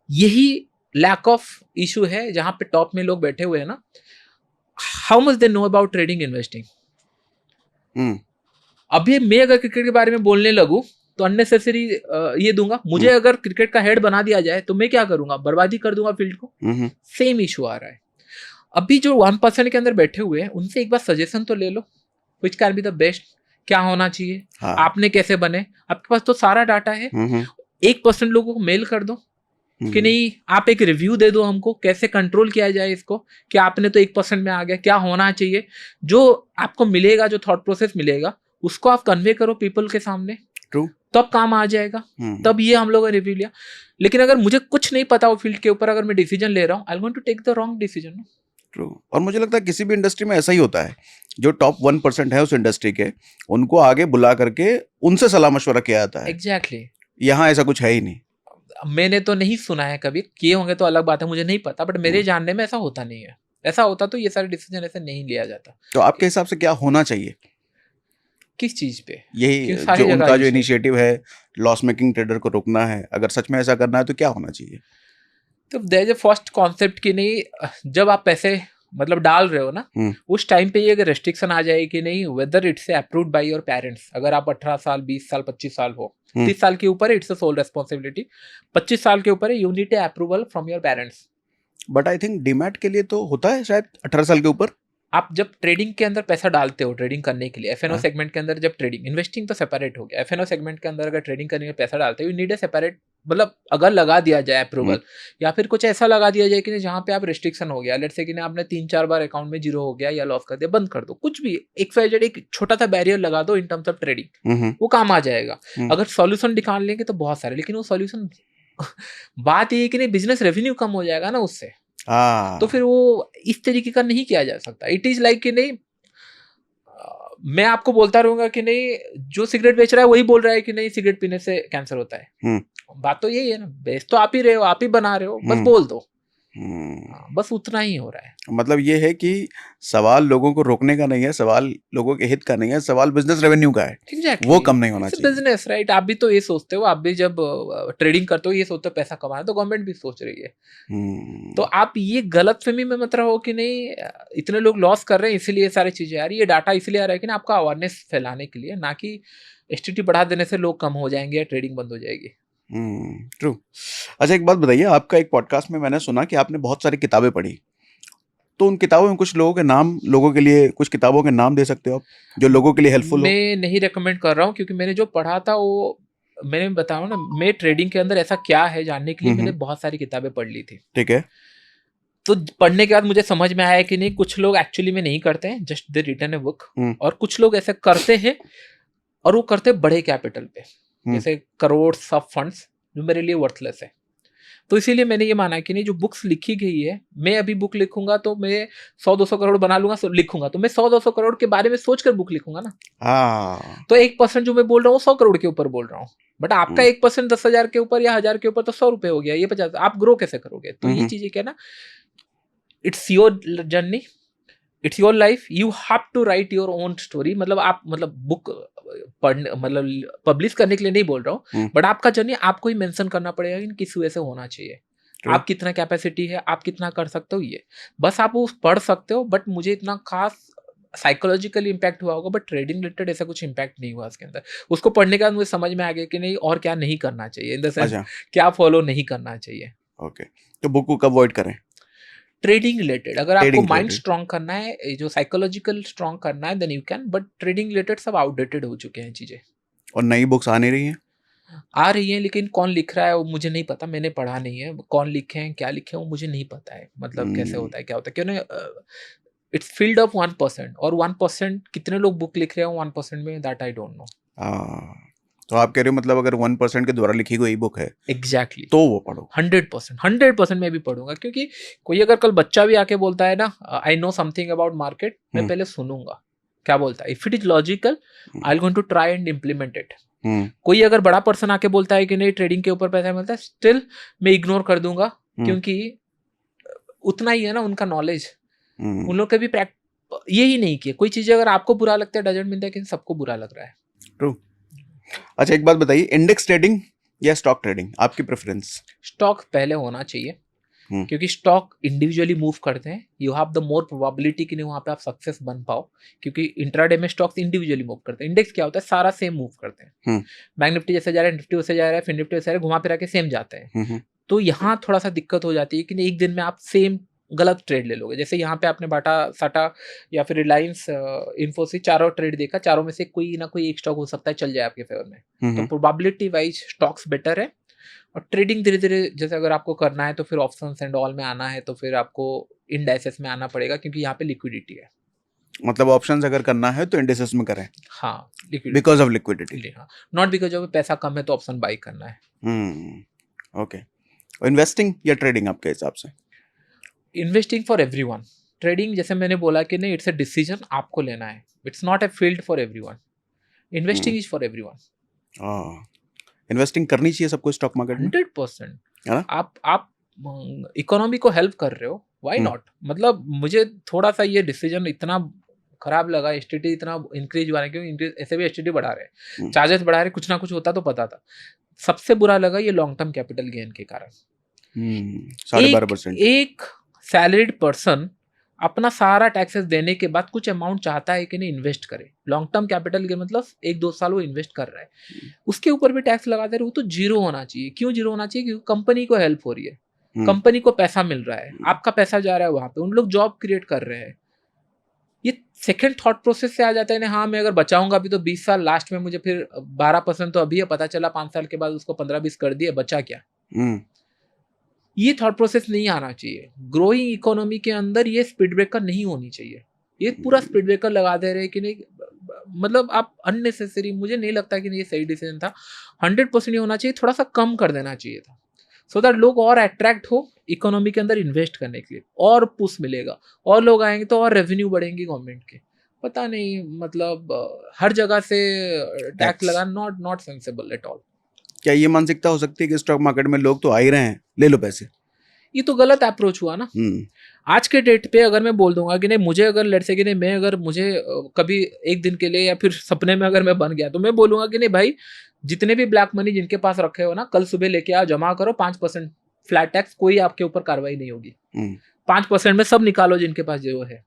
यही लैक ऑफ इशू है जहां पे टॉप में लोग बैठे हुए हैं ना, how much they know about trading investing. अभी मैं अगर क्रिकेट के बारे में बोलने लगूं तो अननेसेसरी ये दूंगा, मुझे अगर क्रिकेट का हेड बना दिया जाए तो मैं क्या करूंगा, बर्बादी कर दूंगा फील्ड को। सेम इशू आ रहा है। अभी जो 1% के अंदर बैठे हुए हैं उनसे एक बार सजेशन तो ले लो, which can be the best, क्या होना चाहिए, हाँ। आपने कैसे बने, आपके पास तो सारा डाटा है। 1% लोगों को मेल कर दो कि नहीं, आप एक रिव्यू दे दो हमको, कैसे कंट्रोल किया जाए इसको, कि आपने तो 1% में आ गया, क्या होना चाहिए। जो आपको मिलेगा, जो थॉट प्रोसेस मिलेगा, उसको आप कन्वे करो पीपल के सामने, ट्रू, तब काम आ जाएगा। तब ये हम लोगों ने रिव्यू लिया। लेकिन अगर मुझे कुछ नहीं पता वो फील्ड के ऊपर, अगर मैं डिसीजन ले रहा हूँ, I am going to take the wrong decision. True. और मुझे लगता है किसी भी इंडस्ट्री में ऐसा ही होता है, जो टॉप 1% है उस इंडस्ट्री के, उनको आगे बुला करके उनसे सलाह मशवरा किया जाता है। एग्जैक्टली। यहाँ ऐसा कुछ है ही नहीं। मैंने तो नहीं सुना है, कभी किए होंगे तो अलग बात है, मुझे नहीं पता, बट मेरे जानने में ऐसा होता नहीं है। ऐसा होता तो ये सारे डिसीजन ऐसे नहीं लिया जाता। तो आपके हिसाब से क्या होना चाहिए? किस चीज पे? यही जो उनका जो इनिशिएटिव है, लॉस मेकिंग ट्रेडर को रोकना है, अगर सच में ऐसा करना है तो क्या होना चाहिए? तो there is a first concept कि नहीं, जब आप पैसे मतलब डाल रहे हो ना, उस टाइम पे ये रेस्ट्रिक्शन आ जाए कि नहीं, whether it's approved by your parents. अगर आप 18 साल 20 साल 25 साल हो, 30 साल के ऊपर है, इट्स अ सोल रेस्पॉन्सिबिलिटी। 25 साल के ऊपर है, you need approval from your parents. But I think demat के लिए तो होता है शायद 18 साल के ऊपर। आप जब ट्रेडिंग के अंदर पैसा डालते हो, ट्रेडिंग करने के लिए, एफएनओ हाँ। सेगमेंट के अंदर, जब ट्रेडिंग, इन्वेस्टिंग तो सेपरेट हो गया, एफएनओ सेगमेंट के अंदर अगर ट्रेडिंग करने के पैसा डालते हो, यू नीड अ सेपरेट, मतलब अगर लगा दिया जाए अप्रूवल, या फिर कुछ ऐसा लगा दिया जाए कि जहाँ पे आप रिस्ट्रिक्शन हो गया, लेट्स से कि आपने 3-4 बार अकाउंट में जीरो हो गया या लॉस कर दिया, बंद कर दो, कुछ भी एक छोटा सा बैरियर लगा दो इन टर्म्स ऑफ ट्रेडिंग, वो काम आ जाएगा। अगर सॉल्यूशन निकाल लेंगे तो बहुत सारे, लेकिन वो सॉल्यूशन बात ये है कि नहीं, बिजनेस रेवेन्यू कम हो जाएगा ना उससे। तो फिर वो इस तरीके का नहीं किया जा सकता। इट इज लाइक कि नहीं, मैं आपको बोलता रहूंगा कि नहीं, जो सिगरेट बेच रहा है वही बोल रहा है कि नहीं सिगरेट पीने से कैंसर होता है। बात तो यही है ना, बेच तो आप ही रहे हो, आप ही बना रहे हो, बस बोल दो। बस उतना ही हो रहा है। मतलब ये है कि सवाल लोगों को रोकने का नहीं है, सवाल लोगों के हित का नहीं है, सवाल बिजनेस रेवेन्यू का है। Exactly. वो कम नहीं होना चाहिए। Business, right. आप भी तो ये सोचते हो, आप भी जब ट्रेडिंग करते हो ये सोचते हो पैसा कमाना, तो गवर्नमेंट भी सोच रही है। तो आप ये गलतफहमी में मत रहो कि नहीं इतने लोग लॉस कर रहे हैं इसीलिए सारी चीजें आ रही है। ये डाटा इसलिए आ रहा है कि ना आपका अवेयरनेस फैलाने के लिए, ना कि एसटीटी बढ़ा देने से लोग कम हो जाएंगे या ट्रेडिंग बंद हो जाएगी। ट्रू। अच्छा, एक बात बताइए, आपका एक पॉडकास्ट में मैंने सुना कि आपने बहुत सारी किताबें पढ़ी, तो उन किताबों में कुछ लोगों के नाम, लोगों के लिए कुछ किताबों के नाम दे सकते हो आप, जो लोगों के लिए हेल्पफुल हो? मैं नहीं रेकमेंड कर रहा हूँ, क्योंकि मैंने जो पढ़ा था वो, मैंने बताया ना, मैं ट्रेडिंग के अंदर ऐसा क्या है जानने के लिए मैंने बहुत सारी किताबें पढ़ ली थी। ठीक है। तो पढ़ने के बाद मुझे समझ में आया कि नहीं, कुछ लोग एक्चुअली में नहीं करते हैं, just they written a book, और कुछ लोग ऐसे करते हैं और वो करते बड़े कैपिटल पे, जैसे करोड़ ऑफ फंड्स, जो मेरे लिए वर्थलेस है। तो इसीलिए मैंने ये माना कि नहीं, जो बुक्स लिखी गई है, मैं अभी बुक लिखूंगा तो मैं 100-200 करोड़ बना लूंगा, लिखूंगा तो मैं 100-200 करोड़ के बारे में सोचकर बुक लिखूंगा ना। तो 1% जो मैं बोल रहा हूँ 100 करोड़ के ऊपर बोल रहा हूँ, बट आपका 1% 10,000 के ऊपर या 1,000 के ऊपर तो 100 रुपए हो गया, ये 50, आप ग्रो कैसे करोगे? तो ये चीजें क्या ना, it's your journey, it's your life, you have to write your own story. मतलब आप, मतलब बुक पढ़ने, मतलब पब्लिश करने के लिए नहीं बोल रहा हूँ, बट आपका जर्नी आपको ही मेंशन करना पड़ेगा कि किस वजह से होना चाहिए, आप कितना कैपेसिटी है, आप कितना कर सकते हो, ये बस आप वो पढ़ सकते हो। बट मुझे इतना खास साइकोलॉजिकल इम्पैक्ट हुआ होगा, बट ट्रेडिंग रिलेटेड ऐसा कुछ इम्पैक्ट नहीं हुआ उसके अंदर। उसको पढ़ने के बाद मुझे समझ में आ गया कि नहीं, और क्या नहीं करना चाहिए, इन द सेंस क्या फॉलो नहीं करना चाहिए। ओके, तो बुक को कब अवॉइड करें? ट्रेडिंग रिलेटेड अगर आपको माइंड स्ट्रांग करना है, जो साइकोलॉजिकल स्ट्रांग करना है, then you can, but trading related सब आउटडेटेड हो चुके हैं चीजें। और नई बुक्स आ नहीं रही हैं? आ रही हैं, लेकिन कौन लिख रहा है वो मुझे नहीं पता, मैंने पढ़ा नहीं है। कौन लिखे हैं, क्या लिखे हैं, वो मुझे नहीं पता है, मतलब कैसे होता है, क्या होता है, क्यों नहीं। इट्स फील्ड ऑफ 1%, और 1% कितने लोग बुक लिख रहे हैं 1% में, दैट आई डोंट नो। तो आप कह रहे हो मतलब अगर 1% के द्वारा लिखी गई बुक है, एग्जैक्टली, तो वो पढ़ो। 100% मैं भी पढ़ूंगा, क्योंकि कोई अगर कल बच्चा भी आके बोलता है ना, I know something about market, मैं पहले सुनूंगा क्या बोलता है। If it is logical, I am going to try and implement it. कोई अगर बड़ा पर्सन आके बोलता है कि नहीं ट्रेडिंग के ऊपर पैसा मिलता है, स्टिल मैं इग्नोर कर दूंगा, क्योंकि उतना ही है ना उनका नॉलेज, उन लोग कभी यही नहीं किया। कोई चीज अगर आपको बुरा लगता है, डजंट मीन दैट कि सबको बुरा लग रहा है। ट्रू। अच्छा, एक बात बताइए, इंडेक्स ट्रेडिंग या स्टॉक ट्रेडिंग, आपकी प्रेफरेंस? स्टॉक पहले होना चाहिए, क्योंकि स्टॉक इंडिविजुअली मूव करते हैं, you have the more probability कि नहीं वहाँ पे आप सक्सेस बन पाओ, क्योंकि इंट्राडे में स्टॉक्स इंडिविजुअली मूव करते हैं। इंडेक्स क्या होता है, सारा सेम मूव करते हैं, बैंक निफ्टी जैसे जा रहा है, निफ्टी वैसे जा रहा है, फिर निफ्टी वैसे जा रहा है, घुमा फिरा के सेम जाते हैं। तो यहाँ थोड़ा सा दिक्कत हो जाती है कि एक दिन में आप सेम गलत ट्रेड ले लोगे। जैसे यहाँ पे आपने बाटा, साटा या फिर रिलायंस, इन्फोसिस, चारों ट्रेड देखा, चारों में से कोई ना कोई एक स्टॉक हो सकता है चल जाए आपके फेवर में। तो प्रोबेबिलिटी वाइज स्टॉक्स बेटर है। और ट्रेडिंग धीरे धीरे, जैसे अगर आपको करना है तो फिर ऑप्शंस एंड ऑल में आना है तो फिर आपको इंडाइसेस में आना पड़ेगा, क्योंकि यहाँ पे लिक्विडिटी है। मतलब ऑप्शंस अगर करना है तो इंडिसेस में करें। हाँ, लिक्विडिटी, बिकॉज ऑफ लिक्विडिटी। हाँ, नॉट बिकॉज ऑफ पैसा कम है तो ऑप्शन बाई करना है। ओके। इन्वेस्टिंग या ट्रेडिंग आपके हिसाब से? Investing for everyone. ट्रेडिंग जैसे मैंने बोला कि नहीं, इट्स अ डिसीजन आपको लेना है, it's not a field for everyone. Investing is for everyone. Investing करनी चाहिए सबको स्टॉक मार्केट में? 100%। है ना? आप इकोनॉमी को हेल्प कर रहे हो, व्हाई नॉट। मतलब मुझे थोड़ा सा ये डिसीजन इतना खराब लगा, एसटीटी इतना इंक्रीज हुआ है, क्योंकि ऐसे भी एसटीटी बढ़ा रहे हैं, चार्जेस बढ़ा रहे हैं, कुछ ना कुछ होता तो पता था। सबसे बुरा लगा ये लॉन्ग टर्म कैपिटल गेन के कारण। 12.5%। एक सैलरीड पर्सन अपना सारा टैक्सेस देने के बाद कुछ अमाउंट चाहता है कि नहीं इन्वेस्ट करे। लॉन्ग टर्म कैपिटल गेन मतलब 1-2 साल वो इन्वेस्ट कर रहा है, उसके ऊपर भी टैक्स लगा दे रहे, वो तो जीरो होना चाहिए। क्यों जीरो होना चाहिए? क्योंकि कंपनी को हेल्प हो रही है, कंपनी को पैसा मिल रहा है, आपका पैसा जा रहा है वहां पे, उन लोग जॉब क्रिएट कर रहे हैं। ये सेकंड थॉट प्रोसेस से आ जाता है ना, हाँ मैं अगर बचाऊंगा अभी तो 20 साल, लास्ट में मुझे फिर 12% तो अभी है, पता चला 5 साल के बाद उसको 15-20 कर दिए, बचा क्या? ये थॉट प्रोसेस नहीं आना चाहिए। ग्रोइंग इकोनॉमी के अंदर ये स्पीड ब्रेकर नहीं होनी चाहिए। ये पूरा स्पीड ब्रेकर लगा दे रहे हैं कि नहीं, मतलब आप अननेसेसरी, मुझे नहीं लगता कि ये सही डिसीजन था। 100% ये होना चाहिए, थोड़ा सा कम कर देना चाहिए था, सो दैट लोग और अट्रैक्ट हो इकोनॉमी के अंदर इन्वेस्ट करने के लिए, और पुश मिलेगा, और लोग आएंगे तो और रेवेन्यू बढ़ेंगी गवर्नमेंट के। पता नहीं, मतलब हर जगह से टैक्स लगा, नॉट सेंसेबल एट ऑल। क्या ये मानसिकता हो सकती है कि स्टॉक मार्केट में लोग तो आ ही रहे हैं, ले लो पैसे? ये तो गलत अप्रोच हुआ ना। आज के डेट पे अगर मैं बोल दूंगा कि नहीं, मुझे अगर लेट से कि नहीं, मैं अगर मुझे कभी एक दिन के लिए या फिर सपने में अगर मैं बन गया, तो मैं बोलूंगा कि नहीं भाई, जितने भी ब्लैक मनी जिनके पास रखे हो ना, कल सुबह लेके आओ, जमा करो, 5% फ्लैट टैक्स, कोई आपके ऊपर कार्रवाई नहीं होगी। 5% में सब निकालो जिनके पास जो है।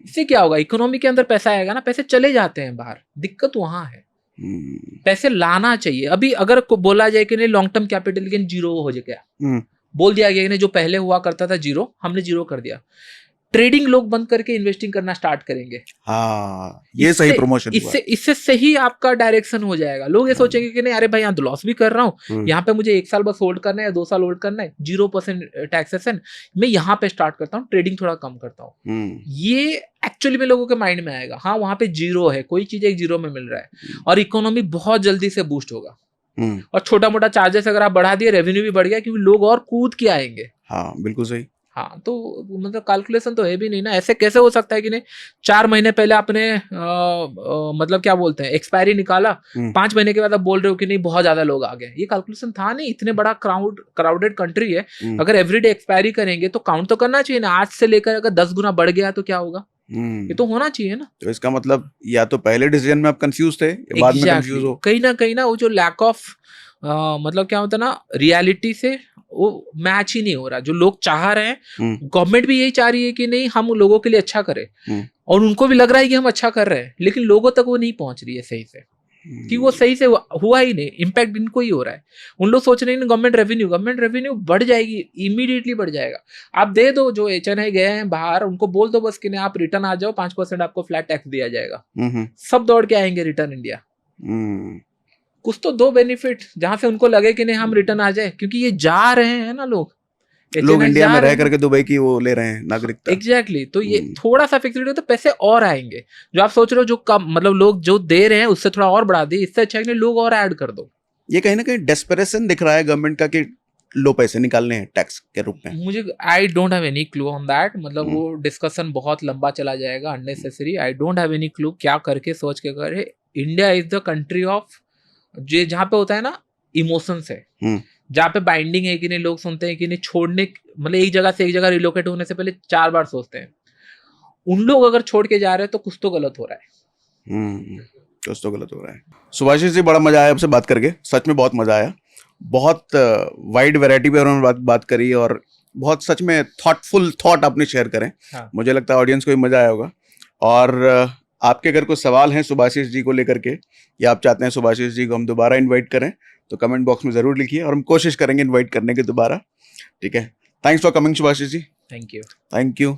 इससे क्या होगा? इकोनॉमी के अंदर पैसा आएगा ना, पैसे चले जाते हैं बाहर, दिक्कत वहां है। पैसे लाना चाहिए। अभी अगर बोला जाए कि नहीं long term capital gain zero हो गया, बोल दिया गया कि नहीं जो पहले हुआ करता था जीरो, हमने जीरो कर दिया, ट्रेडिंग लोग बंद करके इन्वेस्टिंग करना स्टार्ट करेंगे। हाँ, ये सही प्रमोशन हुआ। इससे सही आपका डायरेक्शन हो जाएगा। लोग ये सोचेंगे कि नहीं, अरे भाई यहाँ तो लॉस भी कर रहा हूँ, यहाँ पे मुझे 1 साल बस होल्ड करना है या 2 साल होल्ड करना है, 0% टैक्सेशन, मैं यहाँ पे स्टार्ट करता हूँ, ट्रेडिंग थोड़ा कम करता हूँ। ये एक्चुअली में लोगों के माइंड में आएगा, हाँ वहाँ पे जीरो है, कोई चीज एक जीरो में मिल रहा है, और इकोनॉमी बहुत जल्दी से बूस्ट होगा। और छोटा मोटा चार्जेस अगर आप बढ़ा दिए, रेवेन्यू भी बढ़ गया, क्योंकि लोग और कूद के आएंगे। हाँ बिल्कुल सही। हाँ, तो मतलब कैलकुलेशन तो है भी नहीं ना। ऐसे कैसे हो सकता है कि नहीं 4 महीने पहले आपने मतलब क्या बोलते हैं एक्सपायरी निकाला, 5 महीने के बाद आप बोल रहे हो कि नहीं बहुत ज्यादा लोग आ गए। ये कैलकुलेशन था नहीं। इतने बड़ा क्राउडेड कंट्री है, अगर एवरीडे एक्सपायरी करेंगे तो काउंट तो करना चाहिए ना। आज से लेकर अगर 10 गुना बढ़ गया तो क्या होगा? ये तो होना चाहिए ना। तो इसका मतलब या तो पहले डिसीजन में आप कंफ्यूज थे, बाद में कंफ्यूज हो। कहीं ना वो जो लैक ऑफ मतलब क्या होता है ना, रियलिटी से वो मैच ही नहीं हो रहा। जो लोग चाह रहे हैं, गवर्नमेंट भी यही चाह रही है कि नहीं हम लोगों के लिए अच्छा करें, और उनको भी लग रहा है कि हम अच्छा कर रहे हैं, लेकिन लोगों तक वो नहीं पहुंच रही है सही से, कि वो सही से हुआ ही नहीं। इम्पैक्ट इनको ही हो रहा है। उन लोग सोच रहे हैं गवर्नमेंट रेवेन्यू बढ़ जाएगी, इमीडिएटली बढ़ जाएगा। आप दे दो, जो HNI गए हैं बाहर, उनको बोल दो बस कि नहीं आप रिटर्न आ जाओ, 5% आपको फ्लैट टैक्स दिया जाएगा, सब दौड़ के आएंगे रिटर्न इंडिया। कुछ तो दो बेनिफिट जहां से उनको लगे कि नहीं हम रिटर्न आ जाए, क्योंकि ये जा रहे हैं ना लोग इंडिया में रह करके दुबई की वो ले रहे हैं नागरिकता। एग्जैक्टली। तो ये थोड़ा सा फिक्स रेट हो तो पैसे और आएंगे। जो आप सोच रहे हो जो कम, मतलब लोग जो दे रहे हैं उससे थोड़ा और बढ़ा दे, इससे अच्छा है कि लोग और ऐड कर दो। ये कहीं ना कहीं डेस्परेशन दिख रहा है गवर्नमेंट का कि लो पैसे निकालने हैं टैक्स के रूप में। मुझे I don't have any clue on that. मतलब वो डिस्कशन बहुत लंबा चला जाएगा, unnecessary. I don't have any clue क्या करके सोच के करे। India is the country of जो जहाँ पे होता है ना इमोशंस है, जहाँ पे बाइंडिंग है कि नहीं, लोग सुनते हैं कि नहीं छोड़ने, मतलब एक जगह से एक जगह रिलोकेट होने से पहले 4 बार सोचते हैं। उन लोग अगर छोड़ के जा रहे हैं तो कुछ तो गलत हो रहा है। कुछ तो गलत हो रहा है। सुभाषिष जी, बड़ा मजा आया आपसे बात करके, सच में बहुत मजा आया। बहुत वाइड वैरायटी पे उन्होंने बात करी, और बहुत सच में थॉटफुल थॉट आपने शेयर करें। हाँ। मुझे लगता है ऑडियंस को भी मजा आया होगा। और आपके अगर कोई सवाल हैं सुभाषिश जी को लेकर के, या आप चाहते हैं सुभाषिश जी को हम दोबारा इनवाइट करें, तो कमेंट बॉक्स में ज़रूर लिखिए और हम कोशिश करेंगे इनवाइट करने की दोबारा। ठीक है, thanks for coming Subhashish ji. Thank you. Thank you.